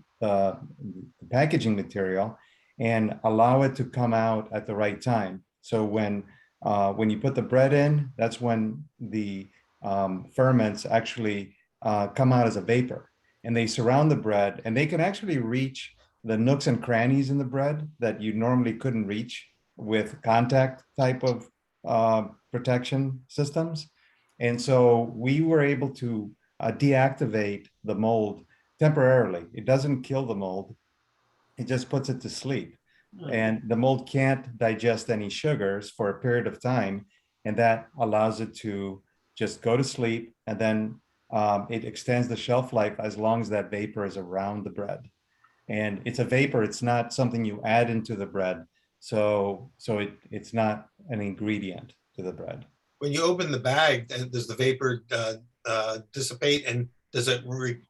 packaging material and allow it to come out at the right time. So when you put the bread in, that's when the ferments actually come out as a vapor, and they surround the bread, and they can actually reach the nooks and crannies in the bread that you normally couldn't reach with contact type of protection systems. And so we were able to deactivate the mold temporarily. It doesn't kill the mold, it just puts it to sleep. And the mold can't digest any sugars for a period of time, and that allows it to just go to sleep, and then it extends the shelf life as long as that vapor is around the bread. And it's a vapor, it's not something you add into the bread. So it's not an ingredient to the bread. When you open the bag, does the vapor dissipate, and does it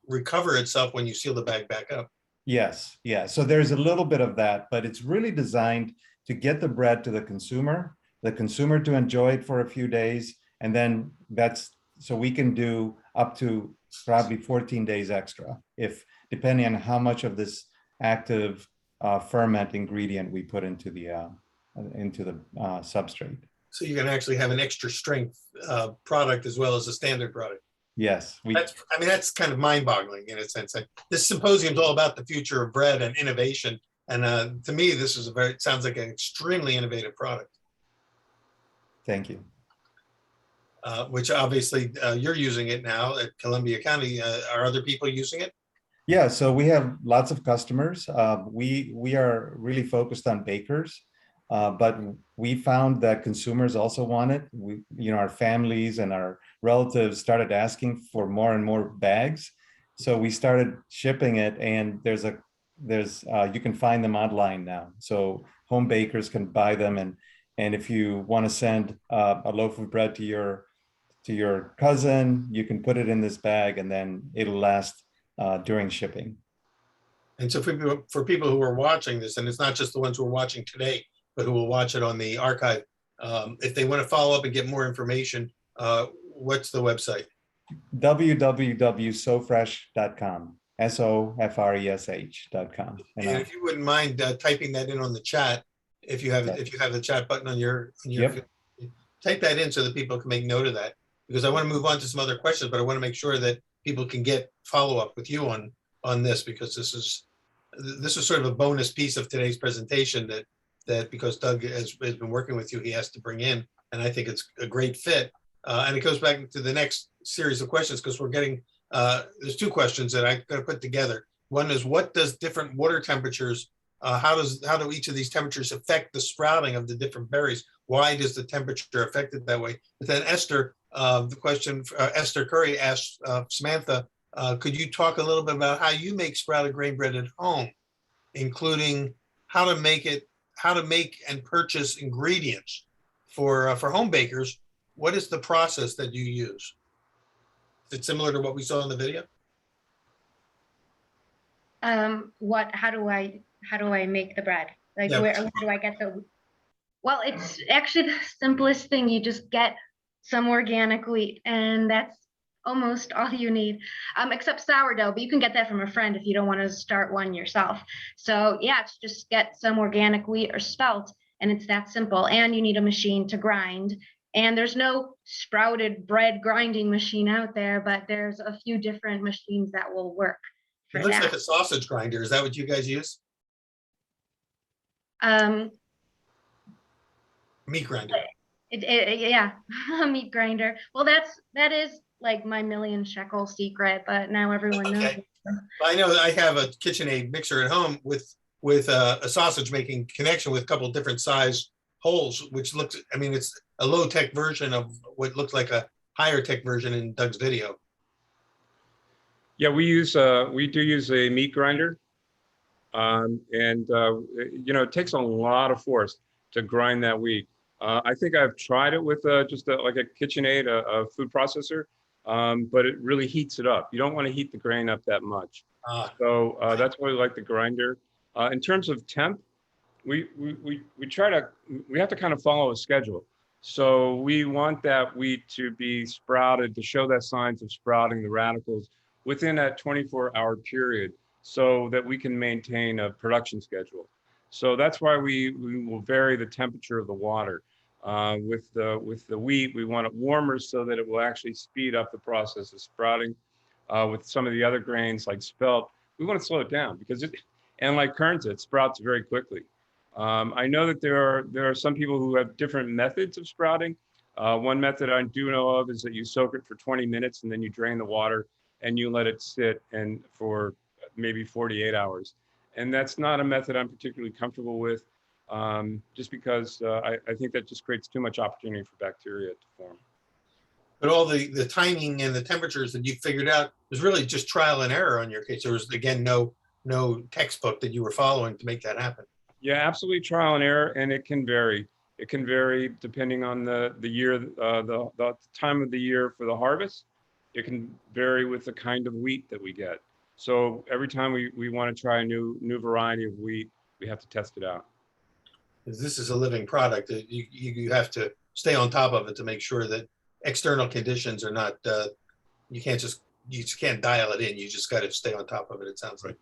recover itself when you seal the bag back up? Yes, yeah. So there's a little bit of that, but it's really designed to get the bread to the consumer to enjoy it for a few days. And then so we can do up to probably 14 days extra, if depending on how much of this active ferment ingredient we put into the substrate. So you can actually have an extra strength product as well as a standard product. Yes. That's kind of mind-boggling in a sense. This symposium is all about the future of bread and innovation. And to me, this is sounds like an extremely innovative product. Thank you. Which obviously you're using it now at Columbia County. Are other people using it? Yeah, so we have lots of customers. We are really focused on bakers, but we found that consumers also want it. Our families and our relatives started asking for more and more bags, so we started shipping it. And there's you can find them online now, so home bakers can buy them. And if you want to send a loaf of bread to your cousin, you can put it in this bag, and then it'll last during shipping. And so for people who are watching this, and it's not just the ones who are watching today, but who will watch it on the archive, if they want to follow up and get more information, what's the website? www.sofresh.com, SOFRESH.com. And if you wouldn't mind typing that in on the chat, if you have the chat button on your Yep. Type that in so that people can make note of that, because I want to move on to some other questions, but I want to make sure that people can get follow up with you on this, because this is sort of a bonus piece of today's presentation that because Doug has been working with you, he has to bring in, and I think it's a great fit. And it goes back to the next series of questions, because we're getting there's two questions that I'm going to put together. One is, what does different water temperatures how do each of these temperatures affect the sprouting of the different berries? Why does the temperature affect it that way? But then Esther, Esther Curry asked Samantha, could you talk a little bit about how you make sprouted grain bread at home, including how to make and purchase ingredients for home bakers? What is the process that you use? Is it similar to what we saw in the video? How do I make the bread? Like, Yeah. where do I get well, it's actually the simplest thing. You just get some organic wheat, and that's almost all you need, except sourdough, but you can get that from a friend if you don't want to start one yourself. So yeah, it's just get some organic wheat or spelt, and it's that simple. And you need a machine to grind. And there's no sprouted bread grinding machine out there, but there's a few different machines that will work for It looks that. like a sausage grinder. Is that what you guys use? Meat grinder. Yeah, a meat grinder. Well, that is like my $1,000,000 secret, but now everyone knows. Okay. I know that I have a KitchenAid mixer at home with a sausage making connection with a couple of different size holes, which looks, I mean, a low tech version of what looks like a higher tech version in Doug's video. Yeah, we do use a meat grinder. And it takes a lot of force to grind that wheat. I think I've tried it with just like a KitchenAid, a food processor, but it really heats it up. You don't want to heat the grain up that much. So that's why we like the grinder. In terms of temp, we have to kind of follow a schedule. So we want that wheat to be sprouted, to show that signs of sprouting, the radicals, within that 24-hour period, so that we can maintain a production schedule. So that's why we will vary the temperature of the water. With the wheat, we want it warmer so that it will actually speed up the process of sprouting. With some of the other grains like spelt, we want to slow it down because and like currants, it sprouts very quickly. I know that there are some people who have different methods of sprouting. One method I do know of is that you soak it for 20 minutes and then you drain the water and you let it sit and for maybe 48 hours. And that's not a method I'm particularly comfortable with, just because I think that just creates too much opportunity for bacteria to form. But all the timing and the temperatures that you figured out was really just trial and error on your case. There was, again, no textbook that you were following to make that happen. Yeah, absolutely trial and error, and it can vary. It can vary depending on the year, the time of the year for the harvest. It can vary with the kind of wheat that we get. So every time we want to try a new variety of wheat, we have to test it out. This is a living product. You have to stay on top of it to make sure that external conditions are not, you just can't dial it in. You just got to stay on top of it, it sounds like.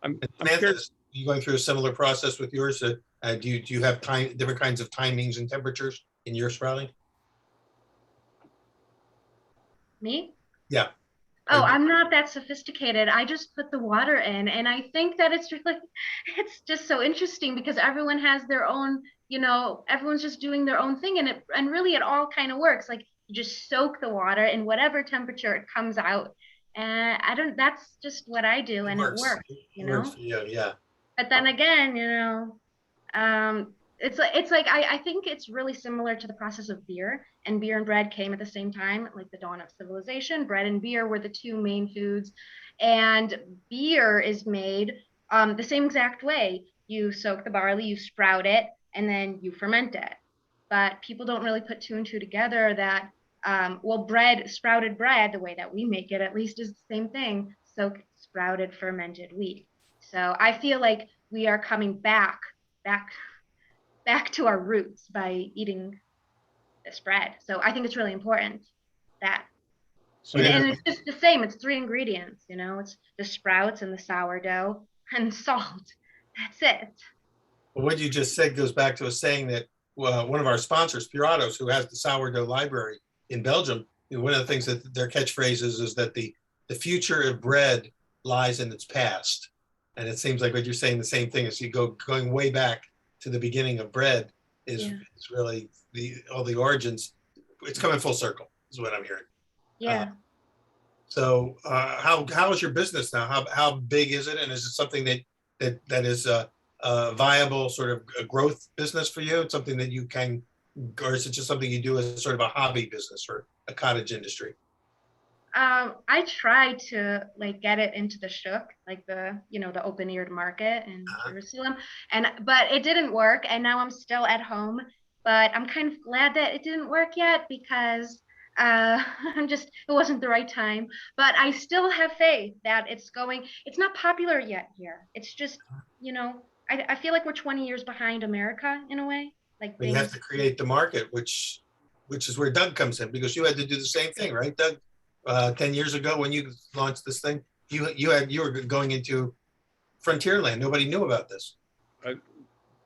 I'm curious, you going through a similar process with yours? Do you have different kinds of timings and temperatures in your sprouting? Me? Yeah. Oh, I'm not that sophisticated. I just put the water in, and I think that it's just so interesting because everyone has their own, everyone's just doing their own thing, and really it all kind of works. Like you just soak the water in whatever temperature it comes out, and that's just what I do, and it works, Works for you, yeah. But then again, it's like I think it's really similar to the process of beer, and beer and bread came at the same time, like the dawn of civilization. Bread and beer were the two main foods, and beer is made the same exact way. You soak the barley, you sprout it, and then you ferment it. But people don't really put two and two together that sprouted bread, the way that we make it at least, is the same thing. Soak sprouted fermented wheat. So I feel like we are coming back to our roots by eating this bread. So I think it's really important that, and it's just the same. It's 3 ingredients, it's the sprouts and the sourdough and salt. That's it. Well, what you just said goes back to a saying that one of our sponsors, Puratos, who has the sourdough library in Belgium, one of the things that their catchphrase is that the future of bread lies in its past. And it seems like what you're saying, the same thing as you going way back to the beginning of bread is really all the origins. It's coming full circle is what I'm hearing. Yeah. So how is your business now? How big is it? And is it something that is a viable sort of a growth business for you? It's something that you can, or is it just something you do as sort of a hobby business or a cottage industry? I tried to get it into the shuk, like the open-eared market in Jerusalem, but it didn't work, and now I'm still at home. But I'm kind of glad that it didn't work yet because it wasn't the right time. But I still have faith that it's not popular yet here. It's just, I feel like we're 20 years behind America in a way. But you have to create the market, which is where Doug comes in, because you had to do the same thing, right, Doug? 10 years ago when you launched this thing, you were going into frontier land. Nobody knew about this.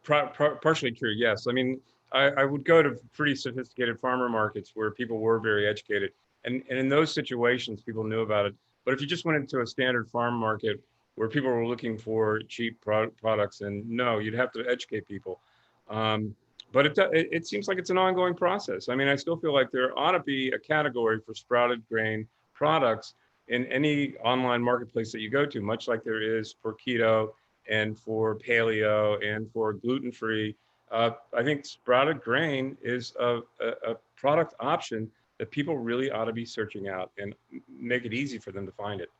Partially true, yes. I mean, I would go to pretty sophisticated farmer markets where people were very educated, and in those situations, people knew about it. But if you just went into a standard farm market where people were looking for cheap products, and no, you'd have to educate people. But it seems like it's an ongoing process. I mean, I still feel like there ought to be a category for sprouted grain products in any online marketplace that you go to, much like there is for keto and for paleo and for gluten-free. I think sprouted grain is a product option that people really ought to be searching out and make it easy for them to find it.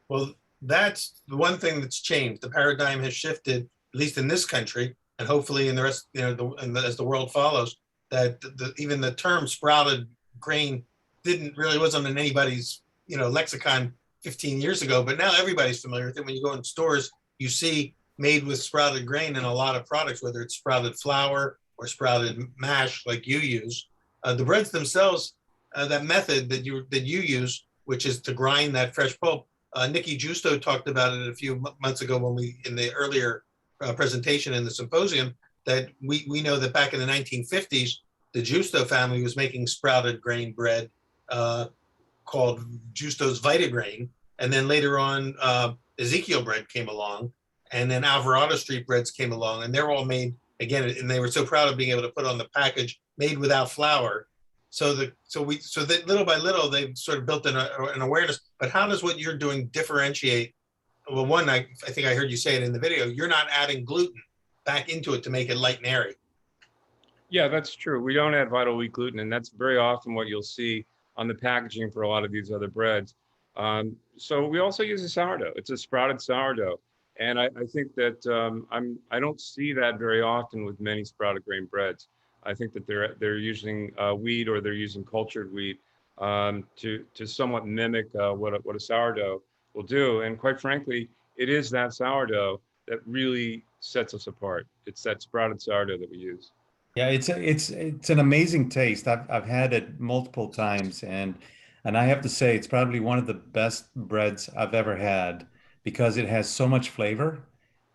Well, that's the one thing that's changed. The paradigm has shifted, at least in this country, and hopefully in the rest, as the world follows, that even the term sprouted grain wasn't in anybody's, lexicon 15 years ago, but now everybody's familiar with it. When you go in stores, you see made with sprouted grain in a lot of products, whether it's sprouted flour or sprouted mash like you use. The breads themselves, that method that you use, which is to grind that fresh pulp. Nikki Justo talked about it a few months ago in the earlier presentation in the symposium, that we know that back in the 1950s, the Justo family was making sprouted grain bread called Justo's Vitagrain. And then later on, Ezekiel bread came along, and then Alvarado Street breads came along, and they're all made, again, and they were so proud of being able to put on the package, made without flour. So that little by little, they've sort of built an awareness. But how does what you're doing differentiate? Well, one, I think I heard you say it in the video, you're not adding gluten back into it to make it light and airy. Yeah, that's true. We don't add vital wheat gluten, and that's very often what you'll see on the packaging for a lot of these other breads. So we also use a sourdough. It's a sprouted sourdough. And I think that I don't see that very often with many sprouted grain breads. I think that they're using wheat, or they're using cultured wheat to somewhat mimic what a sourdough will do. And quite frankly, it is that sourdough that really sets us apart. It's that sprouted sourdough that we use. Yeah, it's an amazing taste. I've had it multiple times, and I have to say it's probably one of the best breads I've ever had, because it has so much flavor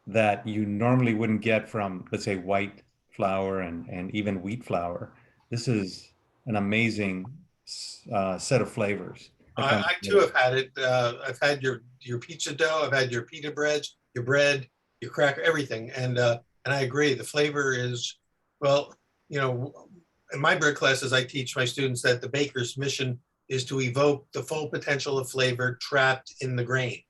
that you normally wouldn't get from, let's say, white flour and even wheat flour. This is an amazing set of flavors. I too have had it. I've had your pizza dough. I've had your pita breads, your bread, your cracker, everything. And I agree. The flavor is, well, in my bread classes, I teach my students that the baker's mission is to evoke the full potential of flavor trapped in the grain.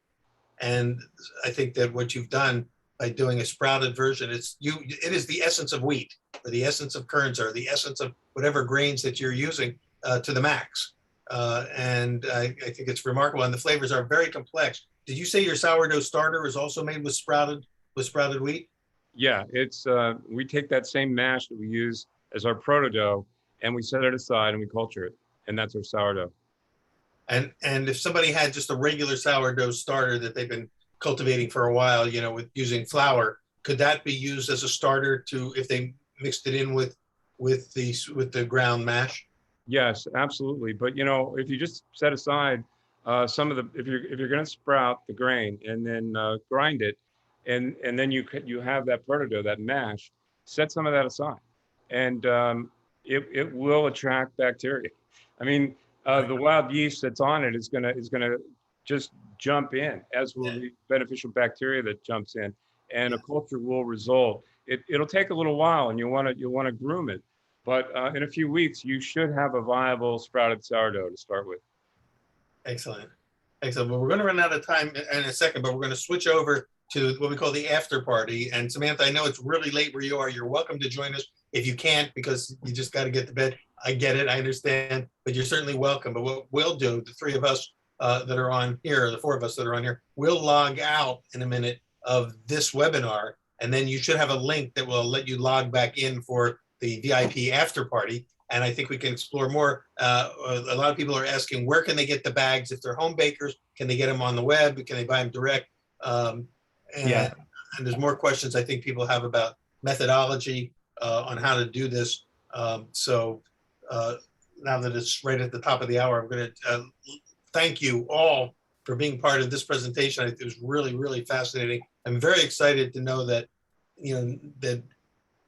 And I think that what you've done by doing a sprouted version, it is the essence of wheat, or the essence of kerns, or the essence of whatever grains that you're using to the max. And I think it's remarkable. And the flavors are very complex. Did you say your sourdough starter is also made with sprouted wheat? Yeah, it's we take that same mash that we use as our proto dough, and we set it aside and we culture it, and that's our sourdough. And if somebody had just a regular sourdough starter that they've been cultivating for a while, with using flour, could that be used as a starter if they mixed it in with the ground mash? Yes, absolutely. But if you just set aside some of if you're going to sprout the grain and then grind it, and then you have that proto dough, that mash, set some of that aside, and it will attract bacteria. I mean, the wild yeast that's on it is gonna just jump in, as will the beneficial bacteria that jumps in, and a culture will result. It'll take a little while, and you'll want to groom it, but in a few weeks you should have a viable sprouted sourdough to start with. Excellent. Well, we're going to run out of time in a second, but we're going to switch over to what we call the after party. And Samantha, I know it's really late where you are. You're welcome to join us if you can't, because you just got to get to bed. I get it. I understand, but you're certainly welcome. But what we'll do, the three of us that are on here, the four of us that are on here, we'll log out in a minute of this webinar, and then you should have a link that will let you log back in for the VIP after party. And I think we can explore more. A lot of people are asking, where can they get the bags? If they're home bakers, can they get them on the web? Can they buy them direct? And there's more questions I think people have about methodology on how to do this. So now that it's right at the top of the hour, I'm going to thank you all for being part of this presentation. It was really, really fascinating. I'm very excited to know that, that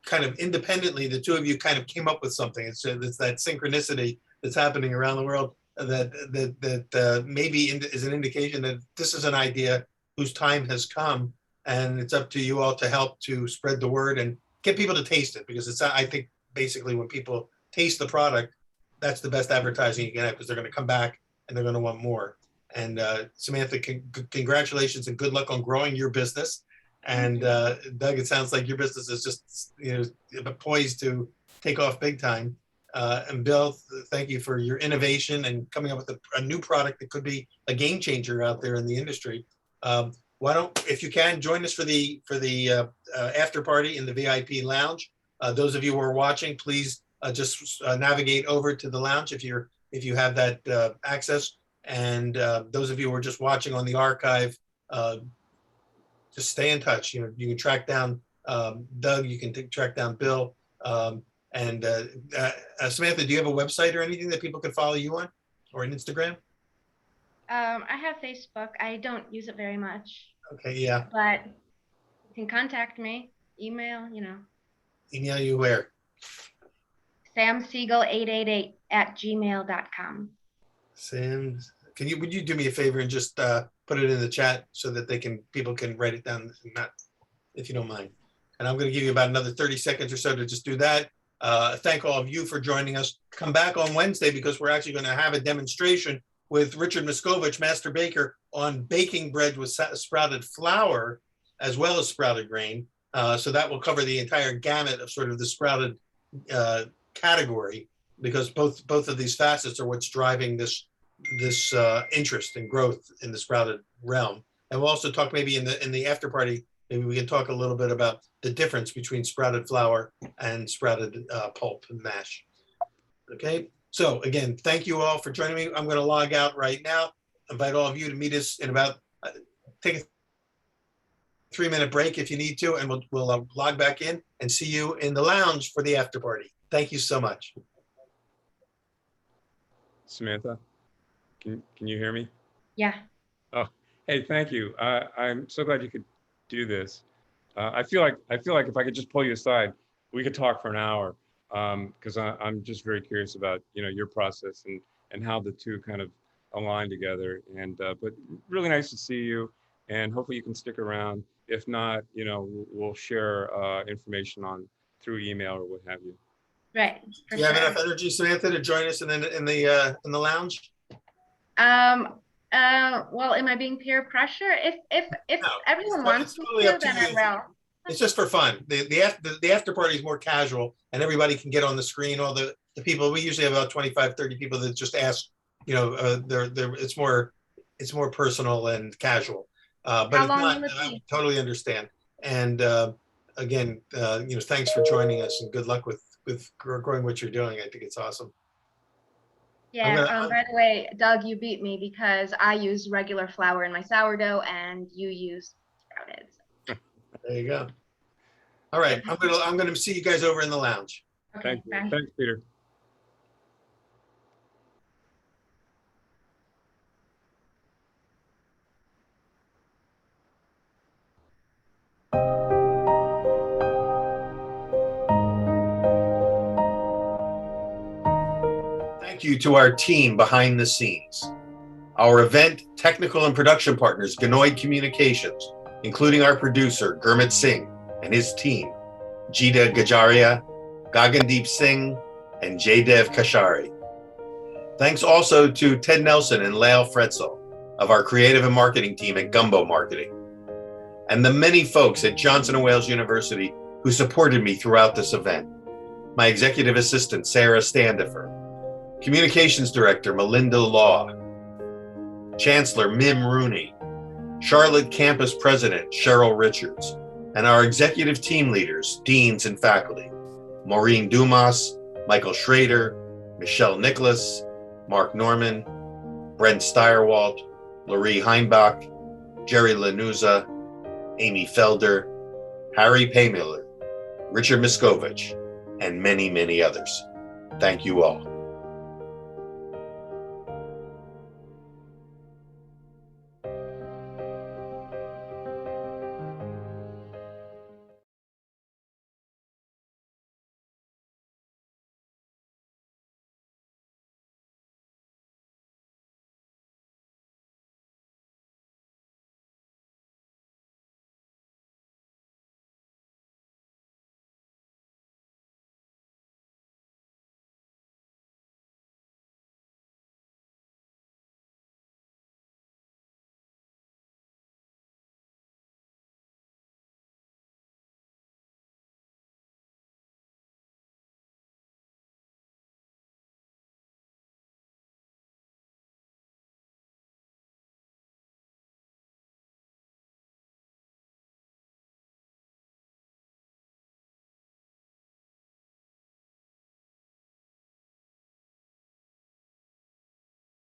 kind of independently, the two of you kind of came up with something. It's that synchronicity that's happening around the world that maybe is an indication that this is an idea whose time has come, and it's up to you all to help to spread the word and get people to taste it, because I think basically when people taste the product, that's the best advertising you can have, because they're going to come back and they're going to want more. And Samantha, congratulations and good luck on growing your business. And Doug, it sounds like your business is just, poised to take off big time. And Bill, thank you for your innovation and coming up with a new product that could be a game changer out there in the industry. Why don't, if you can, join us for the after party in the VIP lounge. Those of you who are watching, please just navigate over to the lounge if you have that access. And those of you who are just watching on the archive, just stay in touch. You can track down Doug, you can track down Bill. And Samantha, do you have a website or anything that people can follow you on, or an Instagram? I have Facebook. I don't use it very much. Okay, yeah. But you can contact me, email, Email you where? samsiegel888@gmail.com. Sam, would you do me a favor and just put it in the chat so that people can write it down, if you don't mind. And I'm going to give you about another 30 seconds or so to just do that. Thank all of you for joining us. Come back on Wednesday because we're actually going to have a demonstration with Richard Miskovich, Master Baker, on baking bread with sprouted flour as well as sprouted grain. So that will cover the entire gamut of sort of the sprouted category, because both of these facets are what's driving this interest and growth in the sprouted realm. And we'll also talk maybe in the after party, maybe we can talk a little bit about the difference between sprouted flour and sprouted pulp and mash. Okay, so again, thank you all for joining me. I'm going to log out right now. Invite all of you to meet us in about, take a 3-minute break if you need to, and we'll log back in and see you in the lounge for the after party. Thank you so much. Samantha, can you hear me? Yeah. Oh, hey, thank you. I'm so glad you could do this. I feel like if I could just pull you aside, we could talk for an hour, because I'm just very curious about your process and how the two kind of align together. And but really nice to see you, and hopefully you can stick around. If not, we'll share information through email or what have you. Right. Do you have enough energy, Samantha, to join us in the lounge? Well, am I being peer pressure? If No, everyone wants me totally to, up to then I you. will. It's just for fun. The after party is more casual, and everybody can get on the screen. All the people, we usually have about 25, 30 people that just ask, it's more personal and casual. But How if long not, will it I be? totally understand. And again, thanks for joining us, and good luck with growing what you're doing. I think it's awesome. Yeah. By the way, Doug, you beat me because I use regular flour in my sourdough, and you use sprouted. There you go. All right, I'm gonna see you guys over in the lounge. Okay. Thank you. Bye. Thanks, Peter. Thank you to our team behind the scenes. Our event technical and production partners, Ganoid Communications, including our producer, Gurmit Singh, and his team, Jita Gajaria, Gagandeep Singh, and Jaydev Kashari. Thanks also to Ted Nelson and Lael Fretzel of our creative and marketing team at Gumbo Marketing, and the many folks at Johnson & Wales University who supported me throughout this event. My executive assistant, Sarah Standifer, Communications Director, Melinda Law, Chancellor, Mim Rooney, Charlotte Campus President, Cheryl Richards, and our executive team leaders, deans and faculty, Maureen Dumas, Michael Schrader, Michelle Nicholas, Mark Norman, Brent Steyerwalt, Laurie Heinbach, Jerry Lanuza, Amy Felder, Harry Paymiller, Richard Miskovich, and many, many others. Thank you all.